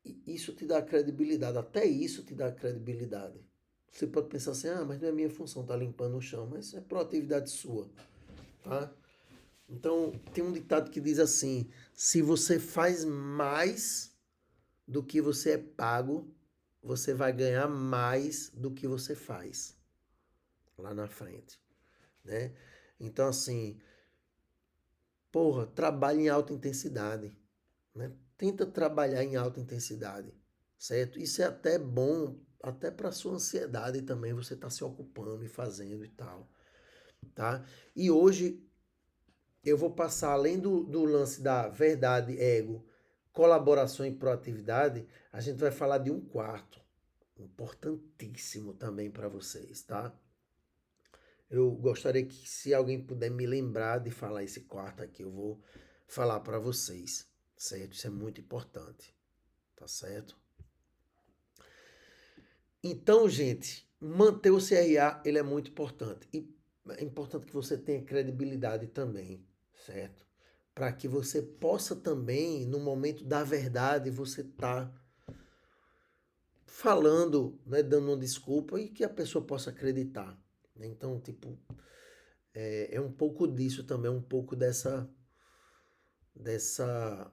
E isso te dá credibilidade, até isso te dá credibilidade. Você pode pensar assim, mas não é minha função estar limpando o chão, mas é proatividade sua, tá? Então, tem um ditado que diz assim: se você faz mais do que você é pago, você vai ganhar mais do que você faz lá na frente, né? Então, assim, porra, trabalhe em alta intensidade, né? Tenta trabalhar em alta intensidade, certo? Isso é até bom, até para sua ansiedade também, você tá se ocupando e fazendo e tal, tá? E hoje eu vou passar, além do lance da verdade, ego, colaboração e proatividade, a gente vai falar de um quarto, importantíssimo também para vocês, tá? Eu gostaria que, se alguém puder me lembrar de falar esse quarto aqui, eu vou falar para vocês, certo? Isso é muito importante, tá certo? Então, gente, manter o CRA, ele é muito importante. E é importante que você tenha credibilidade também, certo? para que você possa também, no momento da verdade, você tá falando, né, dando uma desculpa e que a pessoa possa acreditar. Né? Então, tipo, é um pouco disso também, um pouco dessa, dessa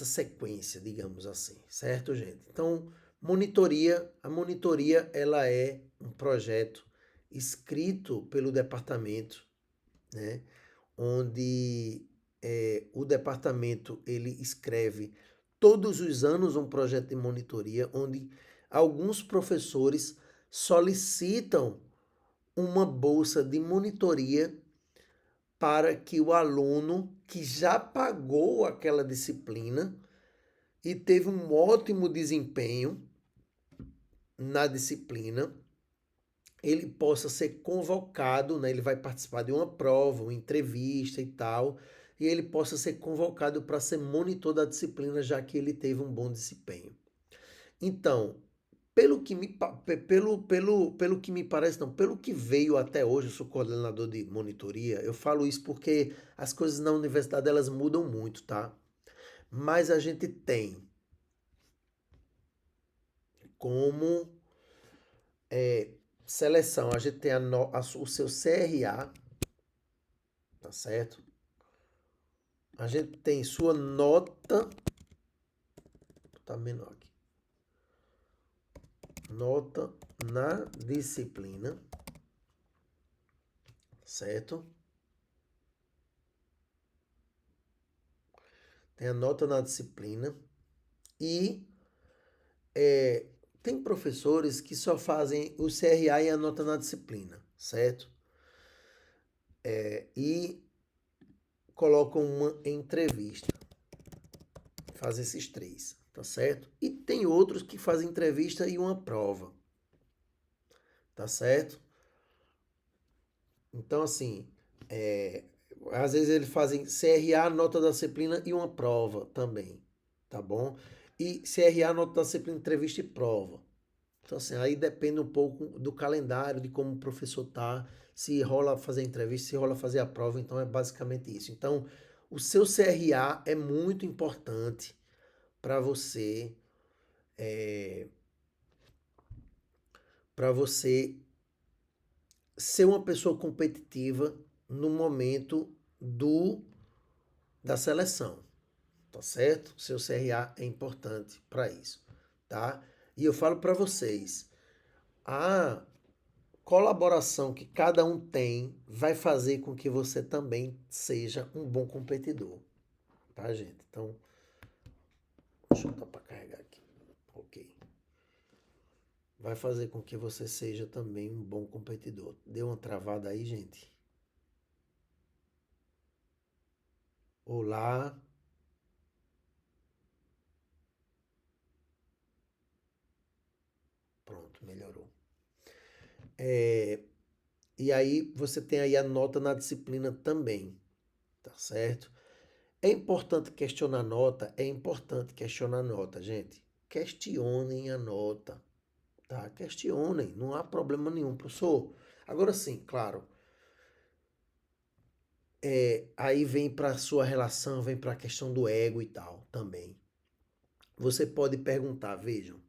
sequência, digamos assim, certo, gente? Então, a monitoria, ela é um projeto escrito pelo departamento, né? Onde o departamento ele escreve todos os anos um projeto de monitoria, onde alguns professores solicitam uma bolsa de monitoria para que o aluno que já pagou aquela disciplina e teve um ótimo desempenho na disciplina, ele possa ser convocado, né? Ele vai participar de uma prova, uma entrevista e tal, e ele possa ser convocado para ser monitor da disciplina, já que ele teve um bom desempenho. Então, pelo que me parece, não, pelo que veio até hoje, eu sou coordenador de monitoria, eu falo isso porque as coisas na universidade elas mudam muito, tá? Mas a gente tem como seleção, a gente tem o seu CRA, tá certo? A gente tem sua nota, tá menor aqui, nota na disciplina, certo? Tem a nota na disciplina e é, tem professores que só fazem o CRA e a nota na disciplina, certo? E colocam uma entrevista, fazem esses três, tá certo? E tem outros que fazem entrevista e uma prova, tá certo? Então, assim, às vezes eles fazem CRA, nota da disciplina e uma prova também, tá bom? E CRA, nota da disciplina, entrevista e prova. Então, assim, aí depende um pouco do calendário, de como o professor tá, se rola fazer entrevista, se rola fazer a prova, então é basicamente isso. Então, o seu CRA é muito importante para você, para você ser uma pessoa competitiva no momento da seleção, tá certo? Seu CRA é importante para isso, tá? E eu falo para vocês, a colaboração que cada um tem vai fazer com que você também seja um bom competidor, tá, gente? Então, deixa eu botar para carregar aqui. Ok. Vai fazer com que você seja também um bom competidor. Deu uma travada aí, gente? Olá. Pronto, melhorou. E aí você tem aí a nota na disciplina também, tá certo? É importante questionar a nota, é importante questionar a nota, gente. Questionem a nota, tá? Questionem, não há problema nenhum, professor. Agora sim, claro, aí vem para a sua relação, vem para a questão do ego e tal também. Você pode perguntar, vejam.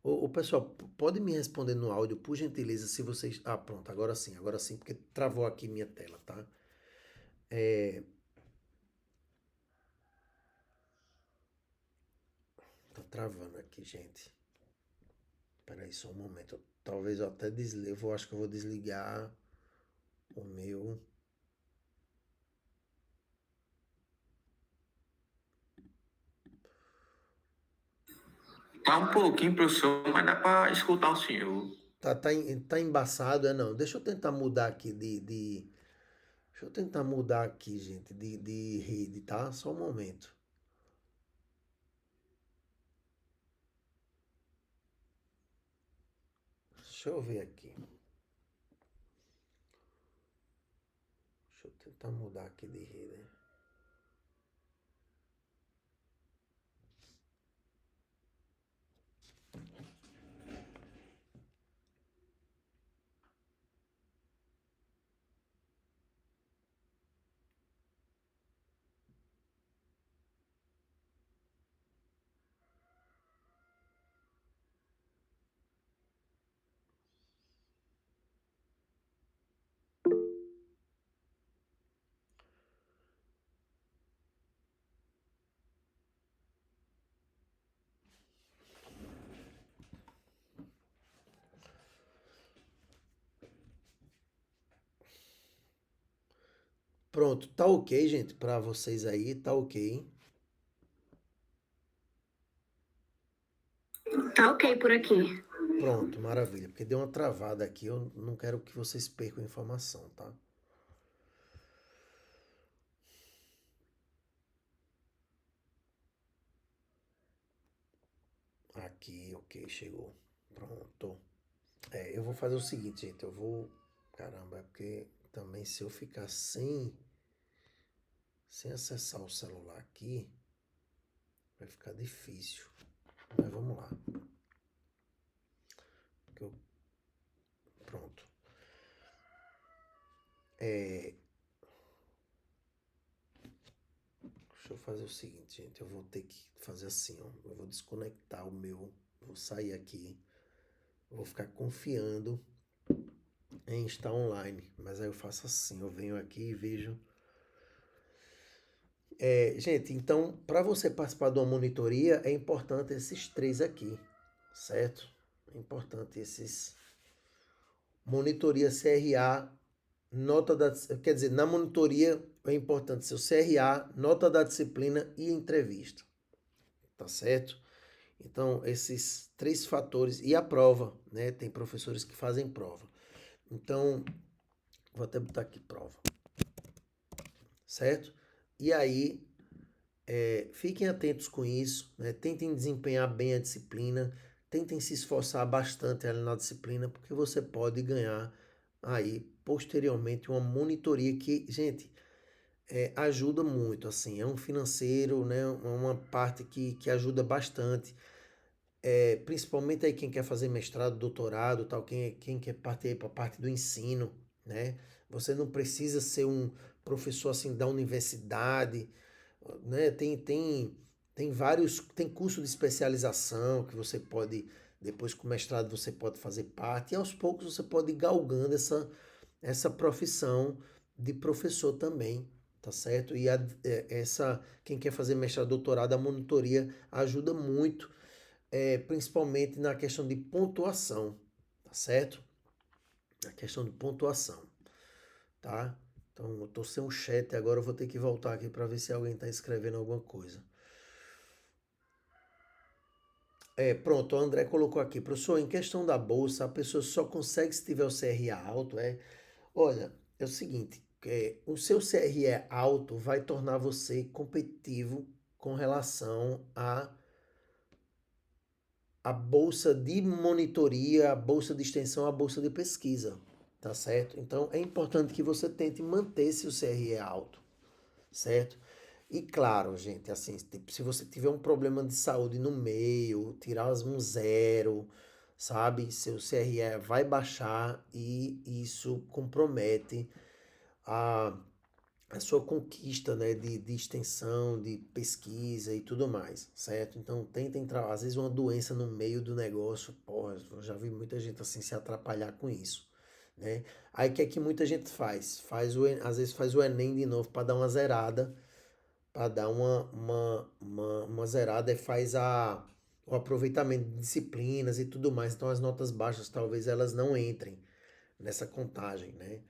O pessoal, pode me responder no áudio, por gentileza, se vocês. Ah, pronto, agora sim, porque travou aqui minha tela, tá? Tá travando aqui, gente. Peraí, só um momento. Talvez eu até desligue. Eu acho que eu vou desligar o meu. Tá um pouquinho, professor, mas dá para escutar o senhor. Tá embaçado, é não. Deixa eu tentar mudar aqui deixa eu tentar mudar aqui, gente, de rede, tá? Só um momento. Deixa eu ver aqui. Deixa eu tentar mudar aqui de rede. Pronto, tá ok, gente, pra vocês aí, tá ok. Tá ok por aqui. Pronto, maravilha, porque deu uma travada aqui, eu não quero que vocês percam informação, tá? Aqui, ok, chegou. Pronto. Eu vou fazer o seguinte, gente, eu vou... Caramba, é porque também se eu ficar sem acessar o celular aqui, vai ficar difícil. Mas vamos lá. Pronto. Deixa eu fazer o seguinte, gente. Eu vou ter que fazer assim, ó. Eu vou desconectar o meu. Vou sair aqui. Vou ficar confiando em estar online. Mas aí eu faço assim. Eu venho aqui e vejo. Gente, então, para você participar de uma monitoria, é importante esses três aqui, certo? É importante esses. Monitoria CRA, nota da. Quer dizer, na monitoria é importante seu CRA, nota da disciplina e entrevista. Tá certo? Então, esses três fatores. E a prova, né? Tem professores que fazem prova. Então, vou até botar aqui prova. Certo? E aí, fiquem atentos com isso, né? Tentem desempenhar bem a disciplina, tentem se esforçar bastante ali na disciplina, porque você pode ganhar aí posteriormente uma monitoria que, gente, ajuda muito, assim, é um financeiro, né? Uma parte que ajuda bastante. Principalmente aí quem quer fazer mestrado, doutorado, tal, quem quer partir para a parte do ensino, né? Você não precisa ser um professor assim da universidade, né? Tem vários, tem curso de especialização que você pode, depois com o mestrado você pode fazer parte, e aos poucos você pode ir galgando essa profissão de professor também, tá certo? E quem quer fazer mestrado, doutorado, a monitoria ajuda muito, principalmente na questão de pontuação, tá certo? Na questão de pontuação, tá? Então, eu tô sem um chat agora, eu vou ter que voltar aqui para ver se alguém está escrevendo alguma coisa. Pronto, o André colocou aqui, professor, em questão da bolsa, a pessoa só consegue se tiver o CRA alto, Olha, é o seguinte, o seu CRE alto vai tornar você competitivo com relação a bolsa de monitoria, a bolsa de extensão, a bolsa de pesquisa, tá certo? Então é importante que você tente manter seu CRE alto, certo? E claro, gente, assim, tipo, se você tiver um problema de saúde no meio, tirar um zero, sabe? Seu CRE vai baixar e isso compromete a a sua conquista, né, de extensão, de pesquisa e tudo mais, certo? Então tentem entrar, às vezes uma doença no meio do negócio, porra, eu já vi muita gente assim se atrapalhar com isso, né? Aí o que é que muita gente faz? Às vezes faz o Enem de novo para dar uma zerada, para dar uma zerada e faz o aproveitamento de disciplinas e tudo mais. Então as notas baixas talvez elas não entrem nessa contagem, né?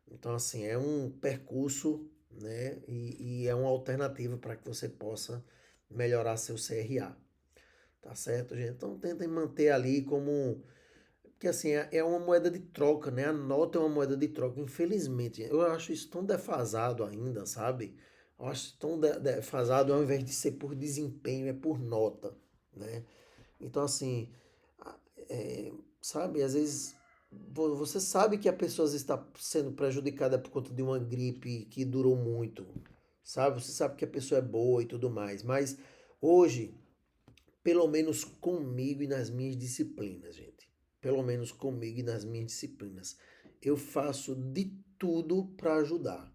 Então, assim, é um percurso, né? E é uma alternativa para que você possa melhorar seu CRA. Tá certo, gente? Então, tentem manter ali como. Porque, assim, é uma moeda de troca, né? A nota é uma moeda de troca. Infelizmente, eu acho isso tão defasado ainda, sabe? Eu acho tão defasado ao invés de ser por desempenho, é por nota, né? Então, assim, sabe, às vezes você sabe que a pessoa às vezes está sendo prejudicada por conta de uma gripe que durou muito, sabe? Você sabe que a pessoa é boa e tudo mais, mas hoje, pelo menos comigo e nas minhas disciplinas, gente, pelo menos comigo e nas minhas disciplinas, eu faço de tudo para ajudar.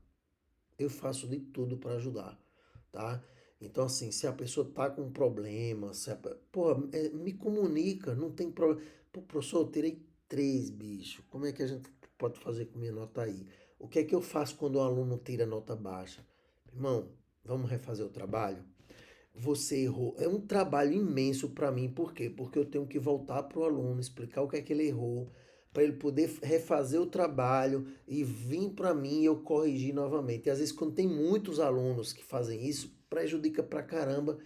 Eu faço de tudo para ajudar, tá? Então, assim, se a pessoa tá com um problema, porra, me comunica, não tem problema. Pô, professor, eu tirei 3, bicho. Como é que a gente pode fazer com minha nota aí? O que é que eu faço quando o aluno tira nota baixa? Irmão, vamos refazer o trabalho? Você errou. É um trabalho imenso para mim, por quê? Porque eu tenho que voltar para o aluno, explicar o que é que ele errou, para ele poder refazer o trabalho e vir para mim e eu corrigir novamente. E às vezes, quando tem muitos alunos que fazem isso, prejudica pra caramba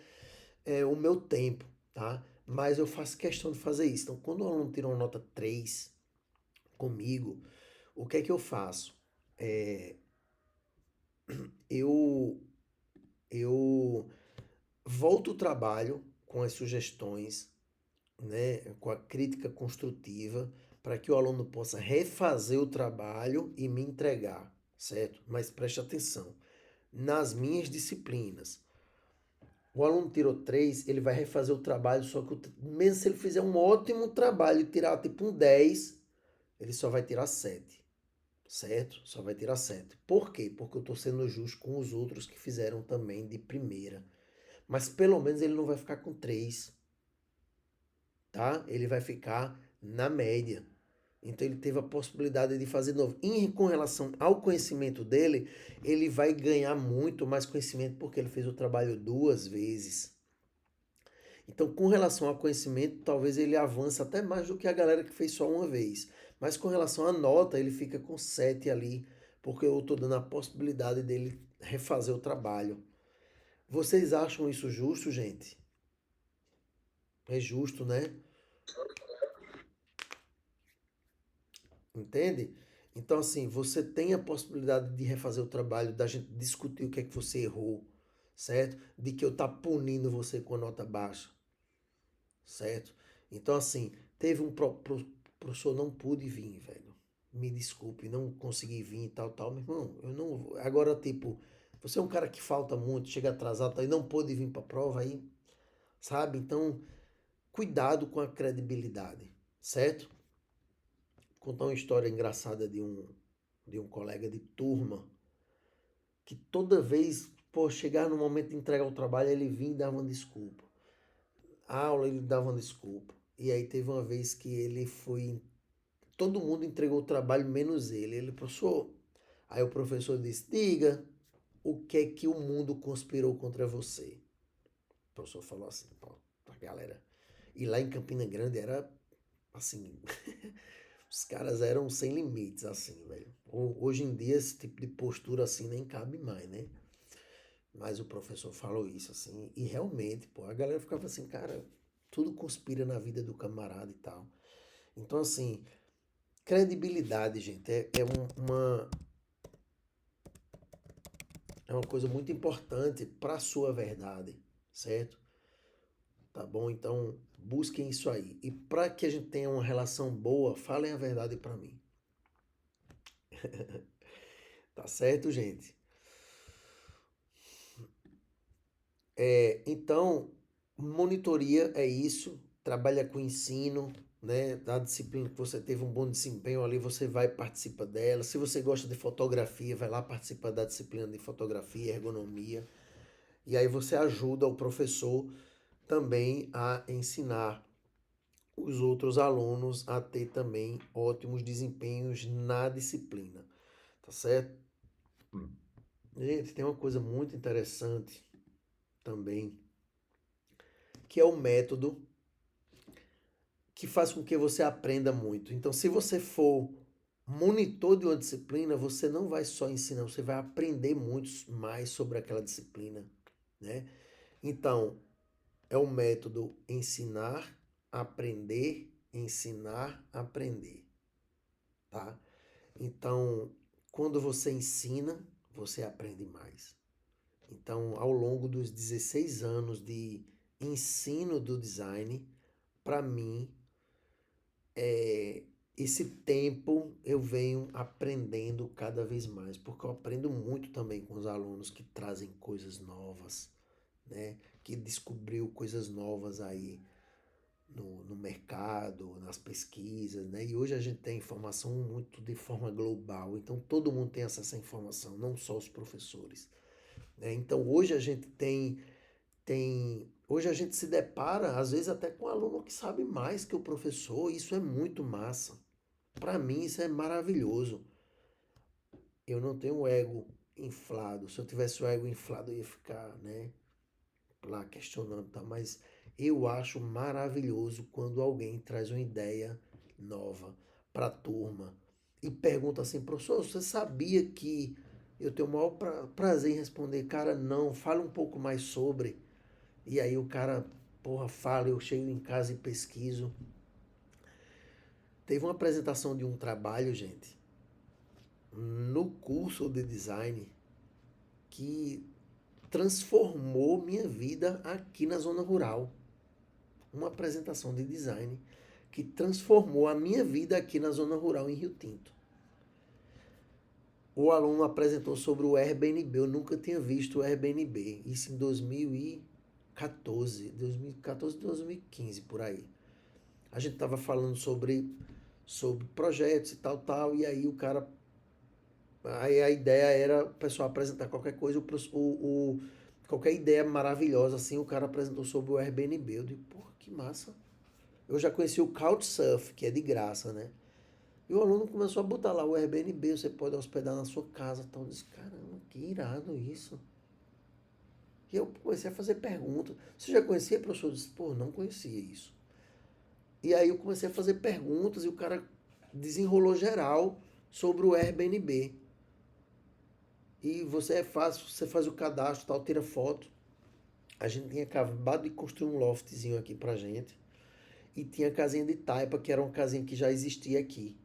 o meu tempo, tá? Mas eu faço questão de fazer isso. Então, quando o aluno tira uma nota 3 comigo, o que é que eu faço? É, eu, eu volto o trabalho com as sugestões, né, com a crítica construtiva, para que o aluno possa refazer o trabalho e me entregar, certo? Mas preste atenção, nas minhas disciplinas, o aluno tirou 3, ele vai refazer o trabalho, só que mesmo se ele fizer um ótimo trabalho e tirar tipo um 10, ele só vai tirar 7, certo? Só vai tirar 7. Por quê? Porque eu estou sendo justo com os outros que fizeram também de primeira. Mas pelo menos ele não vai ficar com 3, tá? Ele vai ficar na média. Então ele teve a possibilidade de fazer de novo. E com relação ao conhecimento dele, ele vai ganhar muito mais conhecimento porque ele fez o trabalho 2 vezes. Então, com relação ao conhecimento, talvez ele avance até mais do que a galera que fez só uma vez. Mas com relação à nota, ele fica com 7 ali, porque eu estou dando a possibilidade dele refazer o trabalho. Vocês acham isso justo, gente? É justo, né? Entende? Então, assim, você tem a possibilidade de refazer o trabalho, da gente discutir o que é que você errou, certo? De que eu tá punindo você com a nota baixa, certo? Então, assim, teve professor não pude vir, velho. Me desculpe, não consegui vir e tal, tal. Meu irmão, eu não. Agora, tipo, você é um cara que falta muito, chega atrasado, aí não pôde vir pra prova aí, sabe? Então, cuidado com a credibilidade, certo? Vou contar uma história engraçada de um colega de turma que toda vez, pô, chegar no momento de entregar o trabalho, ele vinha e dava uma desculpa. A aula ele dava uma desculpa. E aí teve uma vez que ele foi. Todo mundo entregou o trabalho, menos ele. Ele, professor. Aí o professor disse: diga o que é que o mundo conspirou contra você. O professor falou assim, pra galera. E lá em Campina Grande era assim. Os caras eram sem limites, assim, velho. Hoje em dia, esse tipo de postura assim nem cabe mais, né? Mas o professor falou isso, assim, e realmente, pô, a galera ficava assim, cara, tudo conspira na vida do camarada e tal. Então, assim, credibilidade, gente, é uma coisa muito importante para a sua verdade, certo? Tá bom? Então, busquem isso aí. E para que a gente tenha uma relação boa, falem a verdade para mim. Tá certo, gente? Então, monitoria é isso, trabalha com ensino, né? Da disciplina que você teve um bom desempenho ali, você vai e participa dela. Se você gosta de fotografia, vai lá participar da disciplina de fotografia, ergonomia. E aí você ajuda o professor também a ensinar os outros alunos a ter também ótimos desempenhos na disciplina, tá certo? Gente, tem uma coisa muito interessante também, que é o método que faz com que você aprenda muito. Então, se você for monitor de uma disciplina, você não vai só ensinar, você vai aprender muito mais sobre aquela disciplina, né? Então, é o método ensinar, aprender, tá? Então, quando você ensina, você aprende mais. Então, ao longo dos 16 anos de ensino do design, para mim, esse tempo eu venho aprendendo cada vez mais, porque eu aprendo muito também com os alunos que trazem coisas novas, né? Que descobriu coisas novas aí no mercado, nas pesquisas, né? E hoje a gente tem informação muito de forma global, então todo mundo tem acesso à informação, não só os professores, né? Então hoje a gente hoje a gente se depara, às vezes, até com um aluno que sabe mais que o professor, e isso é muito massa. Para mim, isso é maravilhoso. Eu não tenho o ego inflado. Se eu tivesse o ego inflado, eu ia ficar, né, lá questionando, tá? Mas eu acho maravilhoso quando alguém traz uma ideia nova para a turma e pergunta assim, professor, você sabia que eu tenho o maior prazer em responder, cara, não, fala um pouco mais sobre. E aí o cara, porra, fala, eu chego em casa e pesquiso. Teve uma apresentação de um trabalho, gente, no curso de design que transformou minha vida aqui na zona rural. Uma apresentação de design que transformou a minha vida aqui na zona rural em Rio Tinto. O aluno apresentou sobre o Airbnb. Eu nunca tinha visto o Airbnb. Isso em 2014, 2015, por aí. A gente estava falando sobre projetos e tal, tal, e aí o cara. Aí a ideia era o pessoal apresentar qualquer coisa, qualquer ideia maravilhosa, assim, o cara apresentou sobre o Airbnb. Eu digo, porra, que massa. Eu já conheci o Couchsurf, que é de graça, né? E o aluno começou a botar lá o Airbnb, você pode hospedar na sua casa e tal. Eu disse, caramba, que irado isso. E eu comecei a fazer perguntas. Você já conhecia, professor? Eu disse, pô, não conhecia isso. E aí eu comecei a fazer perguntas e o cara desenrolou geral sobre o Airbnb. E você é fácil, você faz o cadastro, tal, tira foto. A gente tinha acabado de construir um loftzinho aqui pra gente. E tinha a casinha de taipa, que era uma casinha que já existia aqui.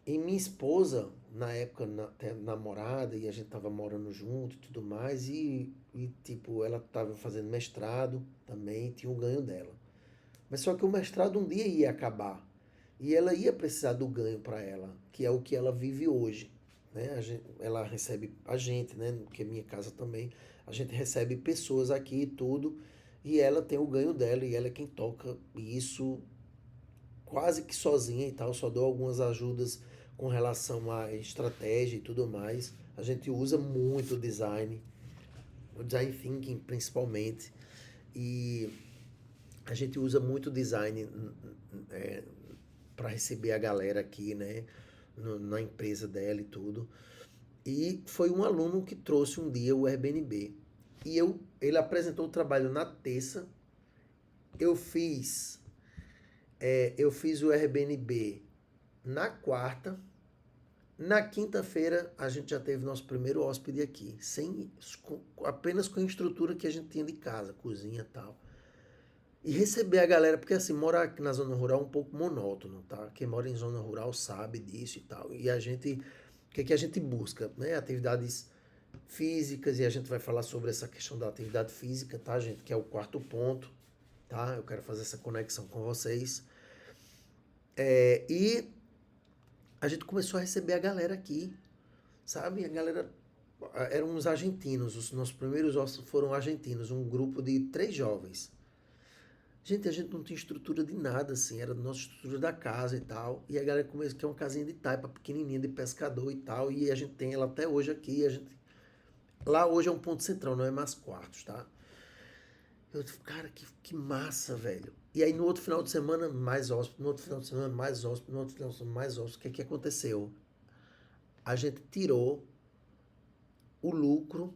E minha esposa, na época, até namorada, e a gente tava morando junto e tudo mais, tipo, ela tava fazendo mestrado também, tinha o ganho dela. Mas só que o mestrado um dia ia acabar. E ela ia precisar do ganho para ela, que é o que ela vive hoje. Né? Ela recebe a gente, né? Porque minha casa também, a gente recebe pessoas aqui e tudo, e ela tem o ganho dela, e ela é quem toca isso quase que sozinha e tal, só dou algumas ajudas com relação à estratégia e tudo mais. A gente usa muito o design thinking principalmente, e a gente usa muito design para receber a galera aqui, né, na empresa dela e tudo. E foi um aluno que trouxe um dia o Airbnb. Ele apresentou o trabalho na terça. Eu fiz, eu fiz o Airbnb na quarta. Na quinta-feira, a gente já teve nosso primeiro hóspede aqui, apenas com a estrutura que a gente tinha de casa, cozinha e tal. E receber a galera, porque assim, morar aqui na zona rural é um pouco monótono, tá? Quem mora em zona rural sabe disso e tal. E a gente, o que é que a gente busca? Né? Atividades físicas, e a gente vai falar sobre essa questão da atividade física, tá, gente? Que é o quarto ponto, tá? Eu quero fazer essa conexão com vocês. E a gente começou a receber a galera aqui, sabe? A galera eram uns argentinos, os nossos primeiros hóspedes foram argentinos, um grupo de 3 jovens. Gente, a gente não tinha estrutura de nada, assim, era a nossa estrutura da casa e tal. E a galera começou, que é uma casinha de taipa pequenininha de pescador e tal. E a gente tem ela até hoje aqui. Lá hoje é um ponto central, não é mais quartos, tá? Eu disse, cara, que massa, velho. E aí no outro final de semana, mais hóspede, no outro final de semana, mais hóspede, no outro final de semana, mais hóspede. O que é que aconteceu? A gente tirou o lucro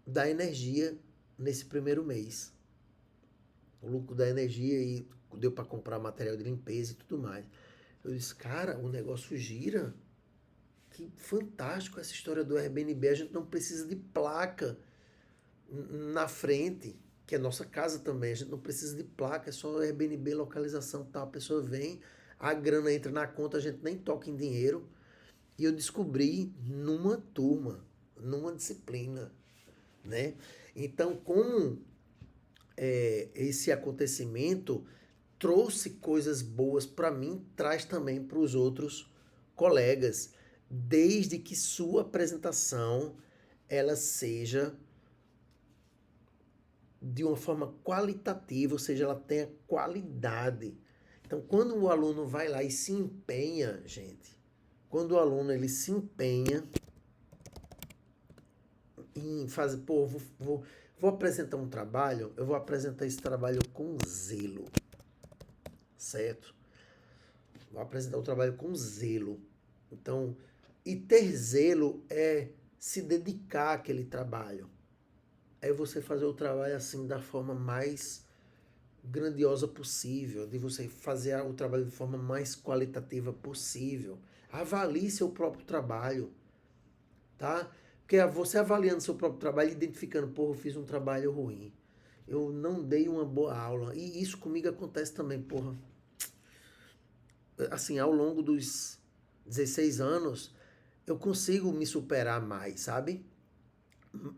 da energia nesse primeiro mês. O lucro da energia e deu para comprar material de limpeza e tudo mais. Eu disse, cara, o negócio gira. Que fantástico essa história do Airbnb. A gente não precisa de placa na frente, que é nossa casa também. A gente não precisa de placa, é só Airbnb, localização, tal. A pessoa vem, a grana entra na conta, a gente nem toca em dinheiro. E eu descobri numa turma, numa disciplina, né? Então, como esse acontecimento trouxe coisas boas para mim, traz também para os outros colegas, desde que sua apresentação ela seja de uma forma qualitativa, ou seja, ela tenha qualidade. Então, quando o aluno vai lá e se empenha, gente, quando o aluno ele se empenha em fazer, pô, vou apresentar um trabalho, eu vou apresentar esse trabalho com zelo, certo? Vou apresentar o trabalho com zelo. Então, e ter zelo é se dedicar àquele trabalho. É você fazer o trabalho assim da forma mais grandiosa possível, de você fazer o trabalho de forma mais qualitativa possível. Avalie seu próprio trabalho, tá? Porque você avaliando seu próprio trabalho, identificando, porra, eu fiz um trabalho ruim. Eu não dei uma boa aula. E isso comigo acontece também, porra. Assim, ao longo dos 16 anos, eu consigo me superar mais, sabe?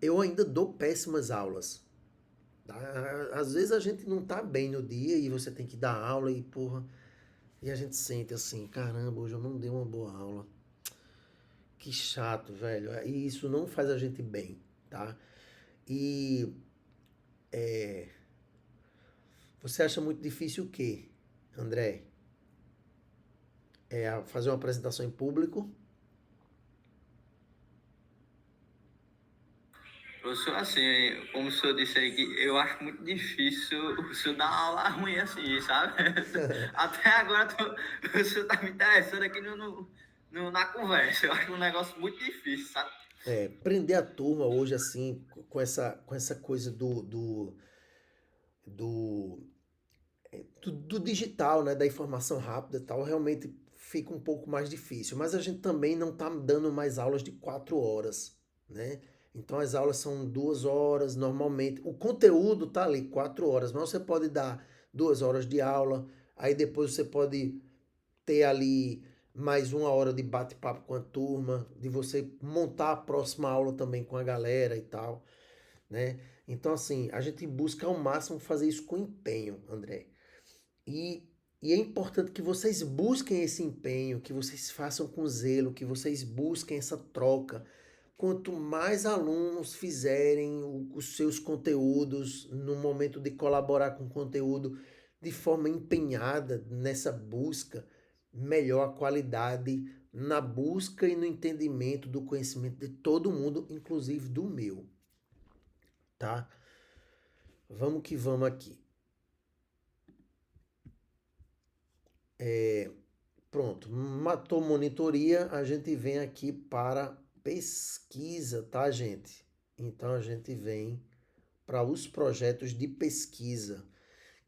Eu ainda dou péssimas aulas. Tá? Às vezes a gente não tá bem no dia e você tem que dar aula e, porra, e a gente sente assim, caramba, hoje eu não dei uma boa aula. Que chato, velho. E isso não faz a gente bem, tá? E você acha muito difícil o quê, André? É fazer uma apresentação em público? Professor, assim, como o senhor disse aí, que eu acho muito difícil o senhor dar uma aula ruim assim, sabe? Até agora o senhor tá me interessando aqui na conversa. Eu acho um negócio muito difícil, sabe? Prender a turma hoje, assim, com essa coisa do, do digital, né, da informação rápida e tal, realmente fica um pouco mais difícil. Mas a gente também não está dando mais aulas de 4 horas, né? Então as aulas são 2 horas normalmente. O conteúdo tá ali 4 horas, mas você pode dar 2 horas de aula, aí depois você pode ter ali mais 1 hora de bate-papo com a turma, de você montar a próxima aula também com a galera e tal, né? Então assim, a gente busca ao máximo fazer isso com empenho, André. E, e é importante que vocês busquem esse empenho, que vocês façam com zelo, que vocês busquem essa troca. Quanto mais alunos fizerem os seus conteúdos no momento de colaborar com o conteúdo de forma empenhada nessa busca, melhor a qualidade na busca e no entendimento do conhecimento de todo mundo, inclusive do meu, tá? Vamos que vamos aqui. Pronto, matou monitoria, a gente vem aqui para pesquisa, tá, gente? Então a gente vem para os projetos de pesquisa,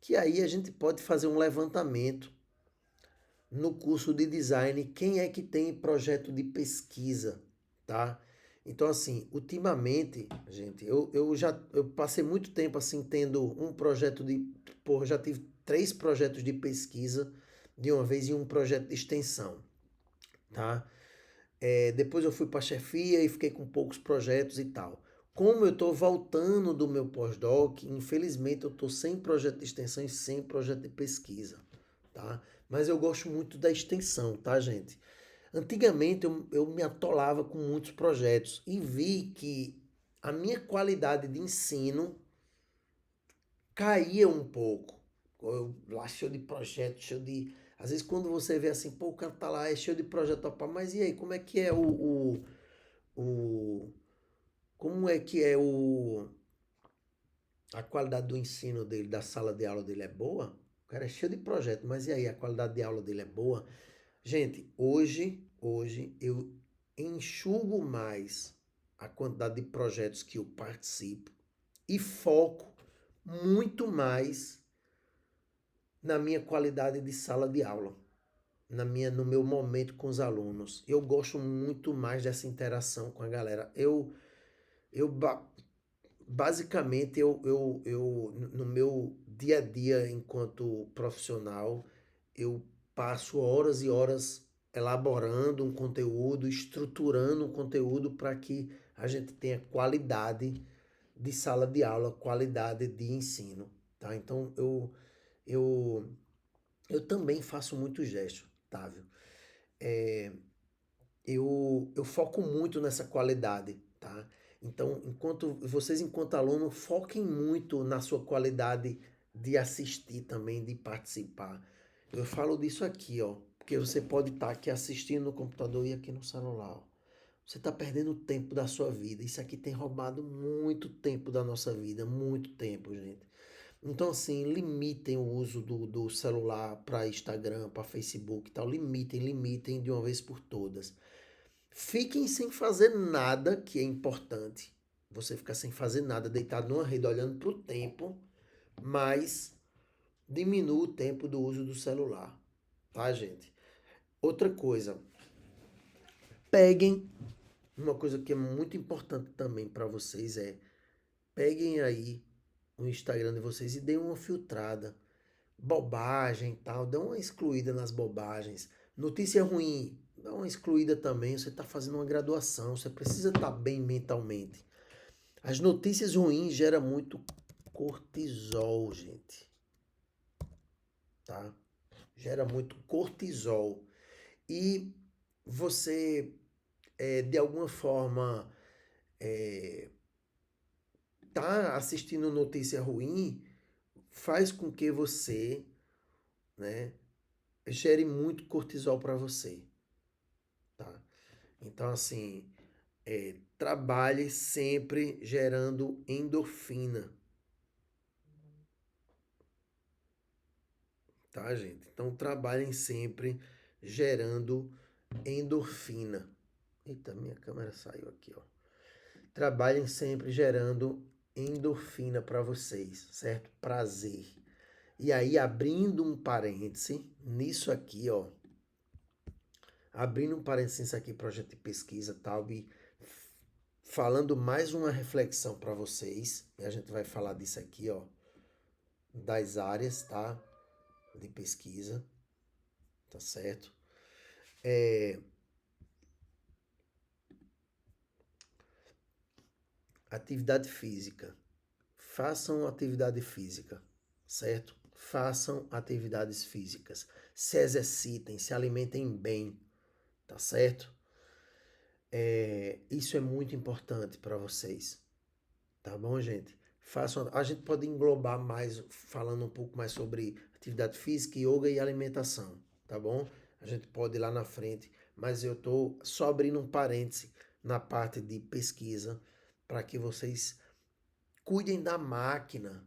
que aí a gente pode fazer um levantamento no curso de design, quem é que tem projeto de pesquisa, tá? Então assim, ultimamente, gente, eu passei muito tempo assim tendo um projeto de, pô, já tive 3 projetos de pesquisa de uma vez e um projeto de extensão, tá? Depois eu fui para chefia e fiquei com poucos projetos e tal. Como eu estou voltando do meu pós-doc, infelizmente eu estou sem projeto de extensão e sem projeto de pesquisa, tá? Mas eu gosto muito da extensão, tá, gente? Antigamente eu me atolava com muitos projetos e vi que a minha qualidade de ensino caía um pouco. Eu, lá cheio de projetos, cheio de. Às vezes quando você vê assim, pô, o cara tá lá, é cheio de projeto, opa, mas e aí, como é que é o como é que é a qualidade do ensino dele, da sala de aula dele é boa? O cara é cheio de projeto, mas e aí, a qualidade de aula dele é boa? Gente, hoje eu enxugo mais a quantidade de projetos que eu participo e foco muito mais na minha qualidade de sala de aula, no meu momento com os alunos. Eu gosto muito mais dessa interação com a galera. Eu basicamente, no meu dia a dia enquanto profissional, eu passo horas e horas elaborando um conteúdo, estruturando um conteúdo para que a gente tenha qualidade de sala de aula, qualidade de ensino, tá? Então eu, eu também faço muito gesto, Távio. Eu foco muito nessa qualidade, tá? Então, enquanto aluno, foquem muito na sua qualidade de assistir também, de participar. Eu falo disso aqui, ó, porque você pode estar aqui assistindo no computador e aqui no celular, ó. Você está perdendo tempo da sua vida. Isso aqui tem roubado muito tempo da nossa vida, muito tempo, gente. Então, assim, limitem o uso do celular para Instagram, para Facebook e tal. Limitem de uma vez por todas. Fiquem sem fazer nada, que é importante. Você ficar sem fazer nada, deitado numa rede, olhando para o tempo, mas diminua o tempo do uso do celular, tá, gente? Outra coisa, peguem, uma coisa que é muito importante também para vocês é, peguem aí o Instagram de vocês e deem uma filtrada. Bobagem e tal, dá uma excluída nas bobagens. Notícia ruim, dá uma excluída também. Você está fazendo uma graduação, você precisa estar bem mentalmente. As notícias ruins geram muito cortisol, gente. Tá? Gera muito cortisol. E você, de alguma forma, tá assistindo notícia ruim, faz com que você, né, gere muito cortisol para você, tá? Então, assim, trabalhe sempre gerando endorfina, tá, gente? Então, trabalhem sempre gerando endorfina. Eita, minha câmera saiu aqui, ó. Trabalhem sempre gerando endorfina para vocês, certo? Prazer. E aí, abrindo um parêntese nisso aqui, ó. Abrindo um parênteses aqui, projeto de pesquisa, tal, e falando mais uma reflexão para vocês, e a gente vai falar disso aqui, ó, das áreas, tá, de pesquisa, tá certo? Atividade física. Façam atividade física, certo? Façam atividades físicas. Se exercitem, se alimentem bem, tá certo? Isso é muito importante para vocês, tá bom, gente? Façam, a gente pode englobar mais, falando um pouco mais sobre atividade física, yoga e alimentação, tá bom? A gente pode ir lá na frente, mas eu tô só abrindo um parêntese na parte de pesquisa para que vocês cuidem da máquina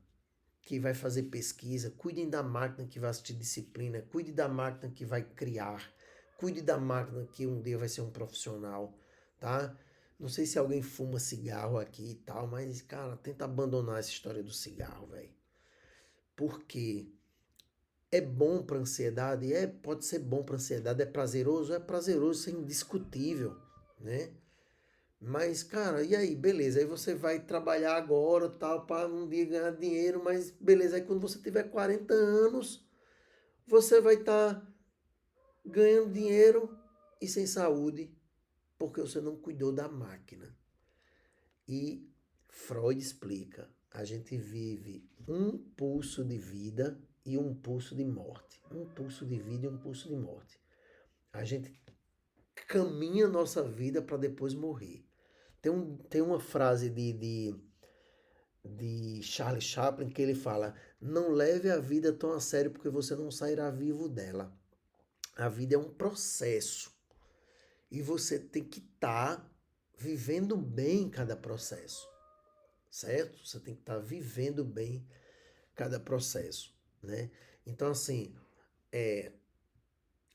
que vai fazer pesquisa, cuidem da máquina que vai assistir disciplina, cuide da máquina que vai criar, cuide da máquina que um dia vai ser um profissional, tá? Não sei se alguém fuma cigarro aqui e tal, mas, cara, tenta abandonar essa história do cigarro, velho. Porque é bom para ansiedade? Pode ser bom para ansiedade, é prazeroso? É prazeroso, isso é indiscutível, né? Mas, cara, e aí, beleza? Aí você vai trabalhar agora, tal, para um dia ganhar dinheiro, mas beleza, aí quando você tiver 40 anos, você vai estar ganhando dinheiro e sem saúde, porque você não cuidou da máquina. E Freud explica, a gente vive um pulso de vida e um pulso de morte. Um pulso de vida e um pulso de morte. A gente caminha a nossa vida para depois morrer. Tem uma frase de Charlie Chaplin que ele fala: não leve a vida tão a sério porque você não sairá vivo dela. A vida é um processo e você tem que estar vivendo bem cada processo, certo? Você tem que estar vivendo bem cada processo, né? Então, assim,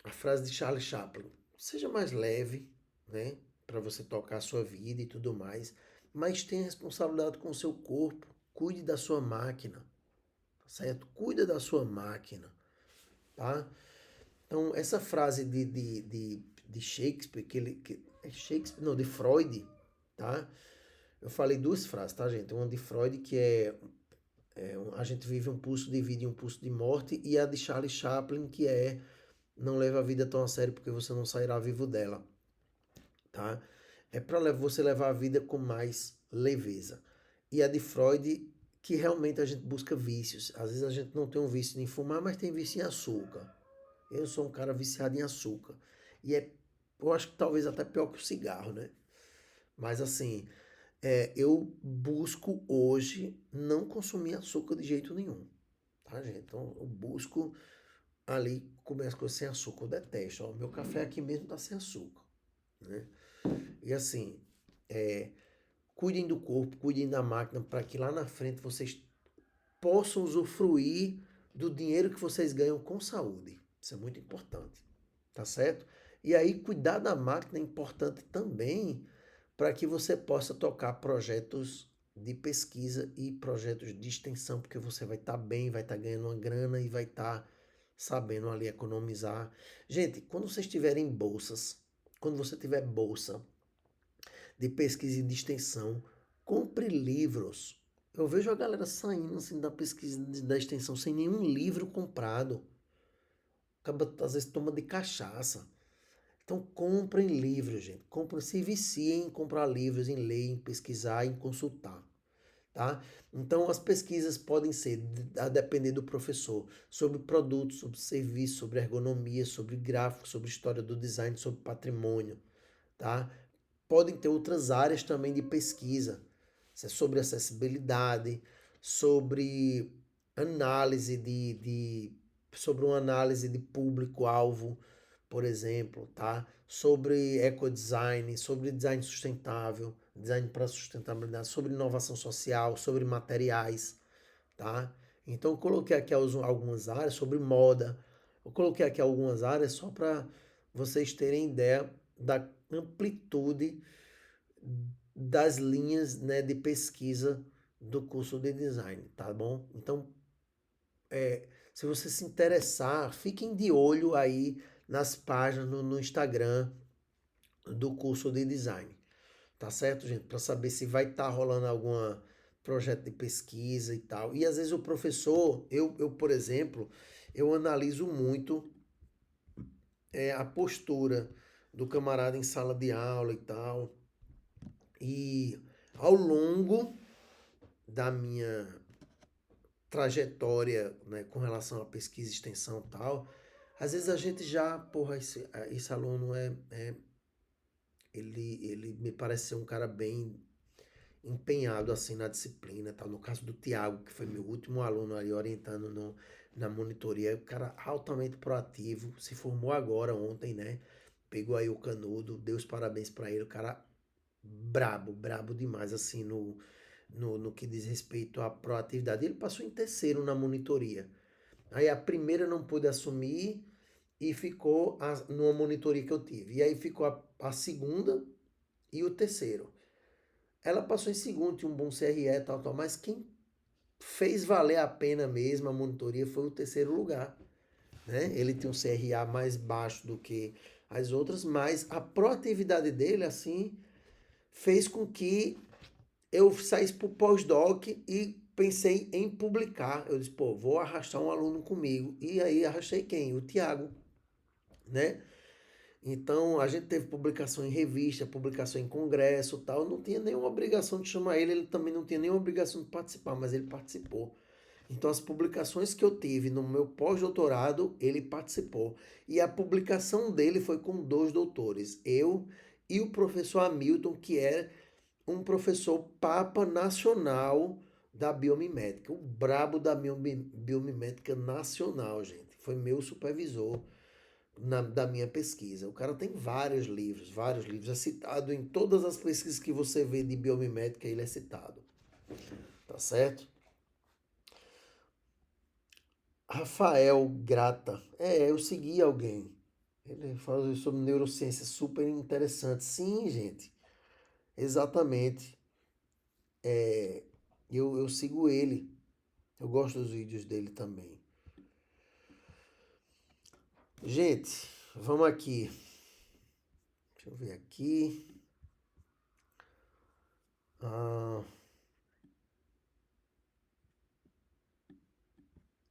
a frase de Charlie Chaplin: seja mais leve, né? Para você tocar a sua vida e tudo mais, mas tenha responsabilidade com o seu corpo, cuide da sua máquina, certo? Cuida da sua máquina, tá? Então, essa frase de Shakespeare, é Shakespeare, não, de Freud, tá? Eu falei duas frases, tá, gente? Uma de Freud, que a gente vive um pulso de vida e um pulso de morte, e a de Charlie Chaplin, que é não leva a vida tão a sério porque você não sairá vivo dela, tá? É para você levar a vida com mais leveza. E a de Freud, que realmente a gente busca vícios. Às vezes a gente não tem um vício em fumar, mas tem vício em açúcar. Eu sou um cara viciado em açúcar. E eu acho que talvez até pior que o cigarro, né? Mas assim, eu busco hoje não consumir açúcar de jeito nenhum. Tá, gente? Então eu busco ali comer as coisas sem açúcar. Eu detesto. Ó, meu café aqui mesmo tá sem açúcar, né? E assim, cuidem do corpo, cuidem da máquina para que lá na frente vocês possam usufruir do dinheiro que vocês ganham com saúde. Isso é muito importante, tá certo? E aí, cuidar da máquina é importante também para que você possa tocar projetos de pesquisa e projetos de extensão, porque você vai estar bem, vai estar ganhando uma grana e vai estar sabendo ali economizar. Gente, quando vocês tiverem bolsas, quando você tiver bolsa de pesquisa e de extensão, compre livros. Eu vejo a galera saindo assim da pesquisa da extensão sem nenhum livro comprado. Acaba, às vezes toma de cachaça. Então comprem livros, gente. Comprem, se viciem em comprar livros, em ler, em pesquisar, em consultar. Tá? Então as pesquisas podem ser, a depender do professor, sobre produtos, sobre serviços, sobre ergonomia, sobre gráfico, sobre história do design, sobre patrimônio, tá? Podem ter outras áreas também de pesquisa, sobre acessibilidade, sobre análise sobre uma análise de público-alvo, por exemplo, tá? Sobre ecodesign, sobre design sustentável, design para sustentabilidade, sobre inovação social, sobre materiais, tá? Então eu coloquei aqui algumas áreas sobre moda. Eu coloquei aqui algumas áreas só para vocês terem ideia da amplitude das linhas, né, de pesquisa do curso de design, tá bom? Então, se você se interessar, fiquem de olho aí nas páginas no Instagram do curso de design, tá certo, gente? Para saber se vai estar rolando algum projeto de pesquisa e tal. E às vezes o professor, por exemplo, eu analiso muito a postura do camarada em sala de aula e tal. E ao longo da minha trajetória, né, com relação à pesquisa, extensão e tal, às vezes a gente já, porra, esse aluno ele me parece ser um cara bem empenhado assim na disciplina, tal. No caso do Tiago, que foi meu último aluno ali orientando na monitoria, o cara altamente proativo, se formou agora ontem, né? Pegou aí o canudo, deu os parabéns para ele, o cara brabo, brabo demais assim no que diz respeito à proatividade. Ele passou em terceiro na monitoria. Aí a primeira não pôde assumir e ficou numa monitoria que eu tive. E aí ficou a segunda e o terceiro. Ela passou em segundo, tinha um bom CRE, tal, tal, mas quem fez valer a pena mesmo a monitoria foi o terceiro lugar. Né? Ele tem um CRA mais baixo do que as outras, mas a proatividade dele, assim, fez com que eu saísse para o pós-doc e pensei em publicar. Eu disse, pô, vou arrastar um aluno comigo. E aí arrastei quem? O Tiago, né? Então, a gente teve publicação em revista, publicação em congresso, tal. Não tinha nenhuma obrigação de chamar ele, ele também não tinha nenhuma obrigação de participar, mas ele participou. Então, as publicações que eu tive no meu pós-doutorado, ele participou. E a publicação dele foi com dois doutores, eu e o professor Hamilton, que é um professor papa nacional da biomimética, o brabo da biomimética nacional, gente. Foi meu supervisor da minha pesquisa. O cara tem vários livros. É citado em todas as pesquisas que você vê de biomimética, ele é citado. Tá certo? Rafael Grata. Eu segui alguém. Ele fala sobre neurociência super interessante. Sim, gente. Exatamente. Eu sigo ele. Eu gosto dos vídeos dele também. Gente, vamos aqui. Deixa eu ver aqui. Ah,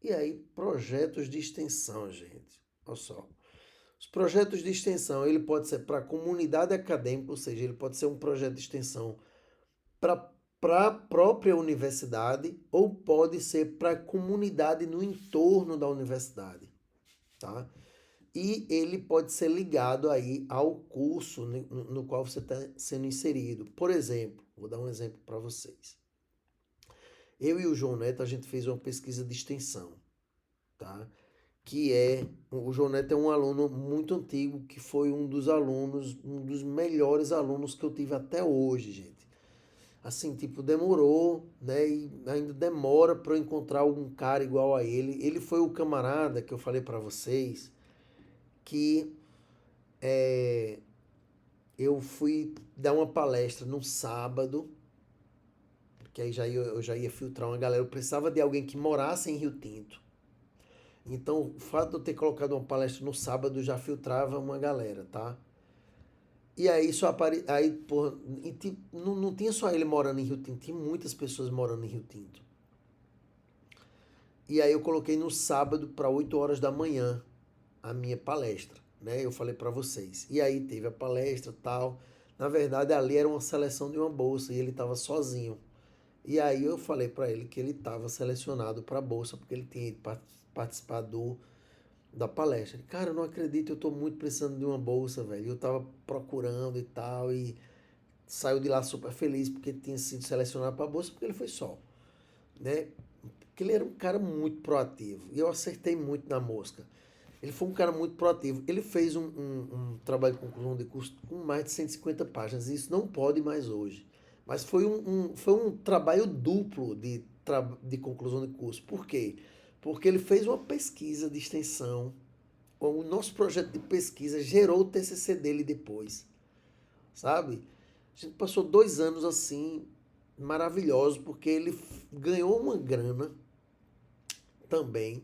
e aí, projetos de extensão, gente. Olha só. Os projetos de extensão, ele pode ser para a comunidade acadêmica, ou seja, ele pode ser um projeto de extensão para a própria universidade ou pode ser para a comunidade no entorno da universidade, tá? E ele pode ser ligado aí ao curso no qual você está sendo inserido. Por exemplo, vou dar um exemplo para vocês. Eu e o João Neto, a gente fez uma pesquisa de extensão, tá? O João Neto é um aluno muito antigo, que foi um dos alunos, um dos melhores alunos que eu tive até hoje, gente. Assim, tipo, demorou, né? E ainda demora para eu encontrar algum cara igual a ele. Ele foi o camarada que eu falei para vocês que eu fui dar uma palestra no sábado, porque aí eu já ia filtrar uma galera. Eu precisava de alguém que morasse em Rio Tinto. Então, o fato de eu ter colocado uma palestra no sábado já filtrava uma galera, tá? E aí só aí, porra, não tinha só ele morando em Rio Tinto, tinha muitas pessoas morando em Rio Tinto. E aí eu coloquei no sábado para 8 horas da manhã a minha palestra, né? Eu falei para vocês. E aí teve a palestra, tal. Na verdade, ali era uma seleção de uma bolsa e ele estava sozinho. E aí eu falei para ele que ele estava selecionado para a bolsa porque ele tinha ido participar da palestra. Ele, cara, eu não acredito, eu estou muito precisando de uma bolsa, velho. Eu estava procurando e tal e saiu de lá super feliz porque tinha sido selecionado para a bolsa porque ele foi só, né? Porque ele era um cara muito proativo e eu acertei muito na mosca. Ele foi um cara muito proativo. Ele fez um trabalho de conclusão de curso com mais de 150 páginas. E isso não pode mais hoje. Mas foi um trabalho duplo de conclusão de curso. Por quê? Porque ele fez uma pesquisa de extensão. O nosso projeto de pesquisa gerou o TCC dele depois. Sabe? A gente passou 2 anos assim, maravilhosos, porque ele ganhou uma grana também.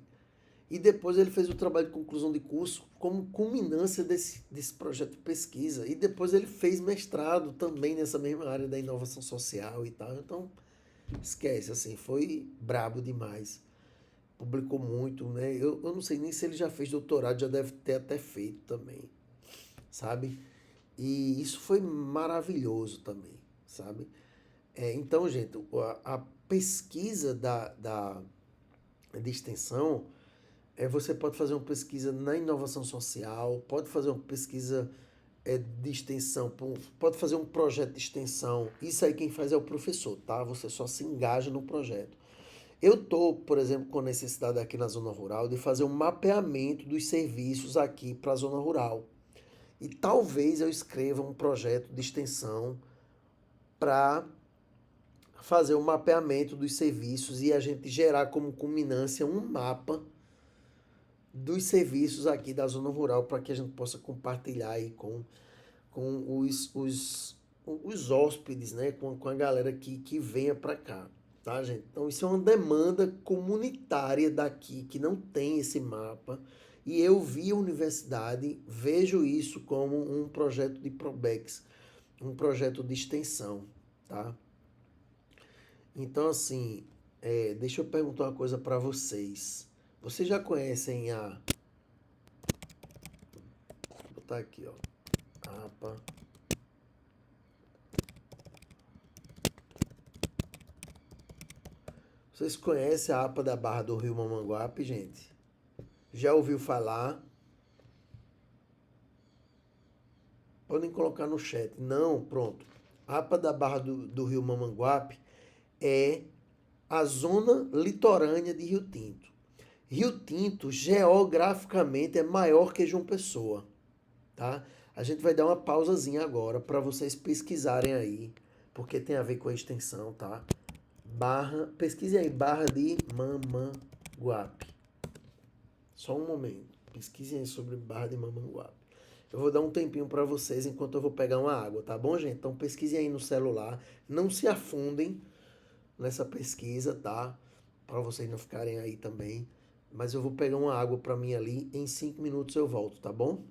E depois ele fez o trabalho de conclusão de curso como culminância desse projeto de pesquisa. E depois ele fez mestrado também nessa mesma área da inovação social e tal. Então, esquece, assim, foi brabo demais. Publicou muito, né? Eu não sei nem se ele já fez doutorado, já deve ter até feito também, sabe? E isso foi maravilhoso também, sabe? Então, gente, a pesquisa de extensão você pode fazer uma pesquisa na inovação social, pode fazer uma pesquisa de extensão, pode fazer um projeto de extensão. Isso aí quem faz é o professor, tá? Você só se engaja no projeto. Eu estou, por exemplo, com a necessidade aqui na zona rural de fazer um mapeamento dos serviços aqui para a zona rural. E talvez eu escreva um projeto de extensão para fazer um mapeamento dos serviços e a gente gerar como culminância um mapa dos serviços aqui da zona rural para que a gente possa compartilhar aí com os hóspedes, né? Com a galera que venha para cá, tá, gente? Então isso é uma demanda comunitária daqui que não tem esse mapa e eu vi a universidade, vejo isso como um projeto de Probex, um projeto de extensão, tá? Então assim, deixa eu perguntar uma coisa para vocês. Vocês já conhecem vou botar aqui, ó, APA. Vocês conhecem a APA da Barra do Rio Mamanguape, gente? Já ouviu falar? Podem colocar no chat. Não, pronto. A APA da Barra do Rio Mamanguape é a zona litorânea de Rio Tinto. Rio Tinto, geograficamente, é maior que João Pessoa, tá? A gente vai dar uma pausazinha agora para vocês pesquisarem aí, porque tem a ver com a extensão, tá? Pesquise aí, Barra de Mamanguape. Só um momento. Pesquise aí sobre Barra de Mamanguape. Eu vou dar um tempinho para vocês enquanto eu vou pegar uma água, tá bom, gente? Então pesquisem aí no celular. Não se afundem nessa pesquisa, tá? Para vocês não ficarem aí também. Mas eu vou pegar uma água para mim ali. Em 5 minutos eu volto, tá bom?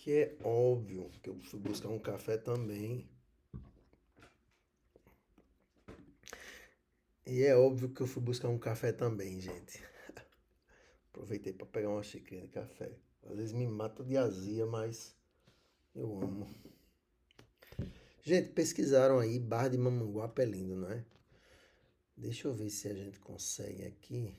Que é óbvio que eu fui buscar um café também. E é óbvio que eu fui buscar um café também, gente. Aproveitei para pegar uma xícara de café. Às vezes me mata de azia, mas eu amo. Gente, pesquisaram aí, Barra de Mamanguape é lindo, não é? Deixa eu ver se a gente consegue aqui.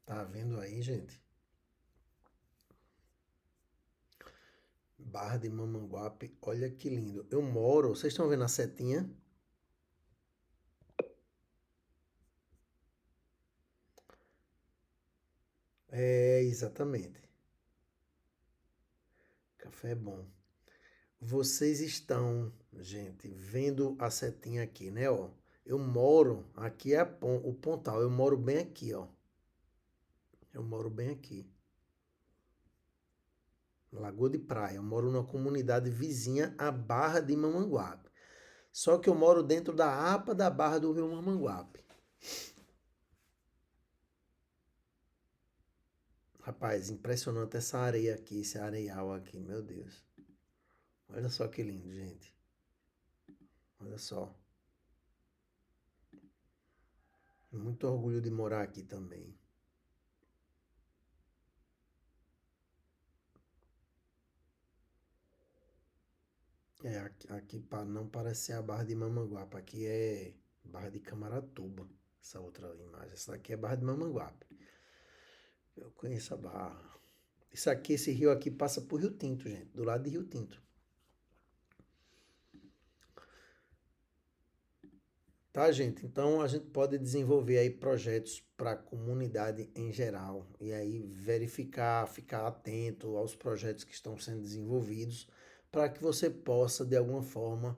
Tá vendo aí, gente? Barra de Mamanguape, olha que lindo. Eu moro, vocês estão vendo a setinha? É, exatamente. Café é bom. Vocês estão, gente, vendo a setinha aqui, né, ó? Eu moro, aqui é o Pontal, eu moro bem aqui, ó. Eu moro bem aqui. Lagoa de Praia. Eu moro numa comunidade vizinha à Barra de Mamanguape. Só que eu moro dentro da APA da Barra do Rio Mamanguape. Rapaz, impressionante essa areia aqui, esse areial aqui, meu Deus. Olha só que lindo, gente. Olha só. Muito orgulho de morar aqui também. É, aqui não parece ser a Barra de Mamanguape, aqui é Barra de Camaratuba. Essa outra imagem. Essa daqui é Barra de Mamanguape. Eu conheço a Barra. Isso aqui, esse rio aqui passa por Rio Tinto, gente. Do lado de Rio Tinto. Tá, gente? Então a gente pode desenvolver aí projetos para a comunidade em geral e aí verificar, ficar atento aos projetos que estão sendo desenvolvidos para que você possa de alguma forma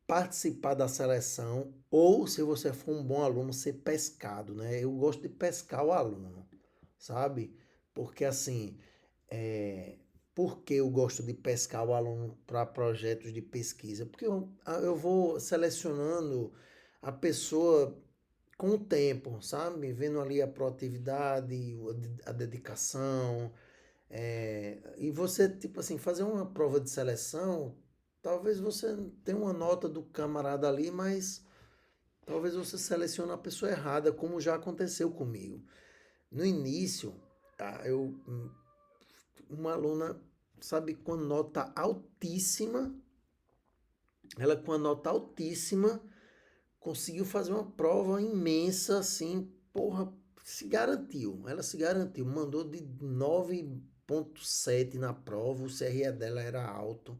participar da seleção ou se você for um bom aluno ser pescado, né? Eu gosto de pescar o aluno, sabe? Porque assim, é, por que eu gosto de pescar o aluno para projetos de pesquisa? Porque eu vou selecionando a pessoa com o tempo, sabe? Vendo ali a proatividade, a dedicação. E você, tipo assim, fazer uma prova de seleção, talvez você tenha uma nota do camarada ali, mas talvez você selecione a pessoa errada, como já aconteceu comigo. No início, uma aluna, sabe, com nota altíssima, ela com a nota altíssima conseguiu fazer uma prova imensa, assim, porra, se garantiu. Ela se garantiu, mandou de 9,7 na prova, o CRE dela era alto.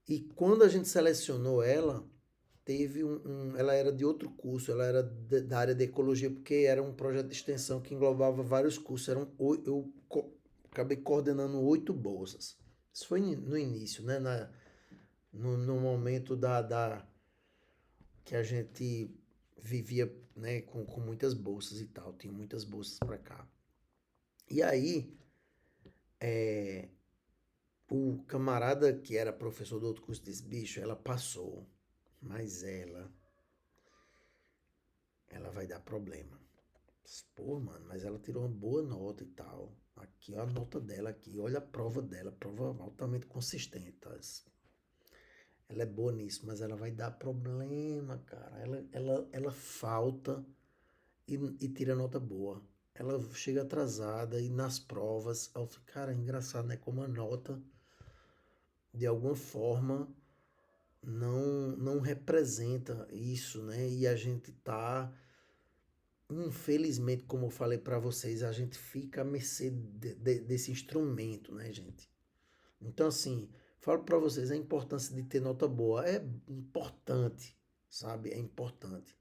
E quando a gente selecionou ela, teve ela era de outro curso, ela era da área de ecologia, porque era um projeto de extensão que englobava vários cursos. Acabei coordenando 8 bolsas. Isso foi no início, né? No momento que a gente vivia, né, com muitas bolsas e tal, tinha muitas bolsas para cá. E aí, o camarada que era professor do outro curso disse, bicho, ela passou, mas ela vai dar problema. Pô, mano, mas ela tirou uma boa nota e tal. Aqui, ó, a nota dela aqui, olha a prova dela, prova altamente consistente. Tá? Ela é boa nisso, mas ela vai dar problema, cara. Ela falta e tira nota boa. Ela chega atrasada e nas provas, cara, é engraçado, né? Como a nota, de alguma forma, não representa isso, né? E a gente tá, infelizmente, como eu falei para vocês, a gente fica à mercê desse instrumento, né, gente? Então, assim, falo para vocês a importância de ter nota boa. É importante, sabe? É importante.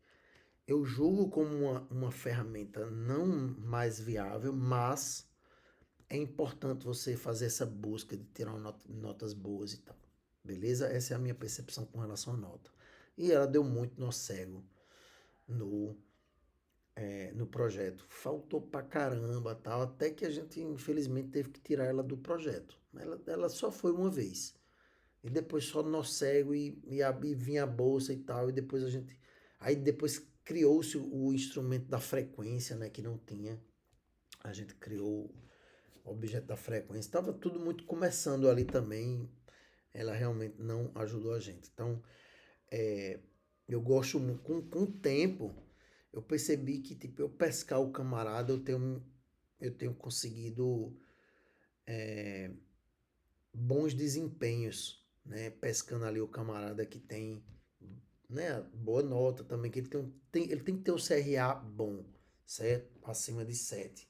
eu julgo como uma ferramenta não mais viável, mas é importante você fazer essa busca de tirar notas boas e tal. Beleza? Essa é a minha percepção com relação à nota. E ela deu muito nó cego no projeto. Faltou pra caramba, tal, até que a gente, infelizmente, teve que tirar ela do projeto. Ela só foi uma vez. E depois só nó cego e vinha a bolsa e tal. E depois a gente. Aí depois criou-se o instrumento da frequência, né? Que não tinha. A gente criou o objeto da frequência. Estava tudo muito começando ali também. Ela realmente não ajudou a gente. Então, eu gosto muito. Com o tempo, eu percebi que, tipo, eu pescar o camarada, eu tenho conseguido bons desempenhos, né? Pescando ali o camarada que tem, né, boa nota também, que ele tem que ter um CRA bom, certo? Acima de 7.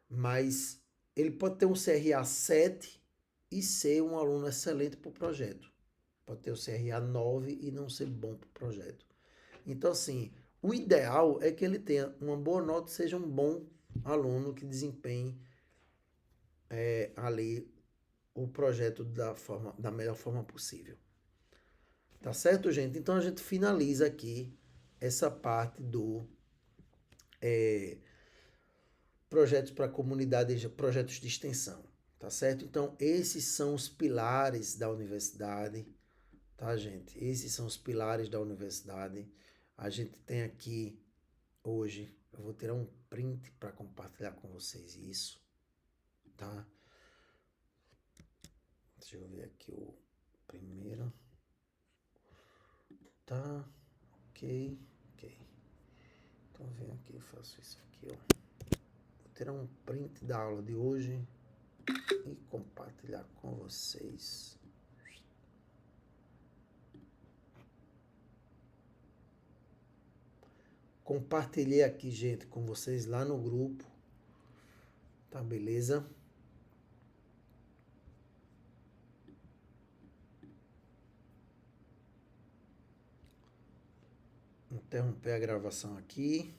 Mas ele pode ter um CRA 7 e ser um aluno excelente para o projeto. Pode ter o CRA 9 e não ser bom para o projeto. Então, assim, o ideal é que ele tenha uma boa nota e seja um bom aluno que desempenhe ali o projeto da melhor forma possível. Tá certo, gente? Então a gente finaliza aqui essa parte do projetos para comunidade, projetos de extensão. Tá certo? Então esses são os pilares da universidade, tá, gente? Esses são os pilares da universidade. A gente tem aqui hoje, eu vou tirar um print para compartilhar com vocês isso, tá? Deixa eu ver aqui o primeiro. Tá, ok, ok. Então vem aqui, eu faço isso aqui, ó. Vou tirar um print da aula de hoje e compartilhar com vocês. Compartilhei aqui, gente, com vocês lá no grupo. Tá, beleza? Interromper a gravação aqui.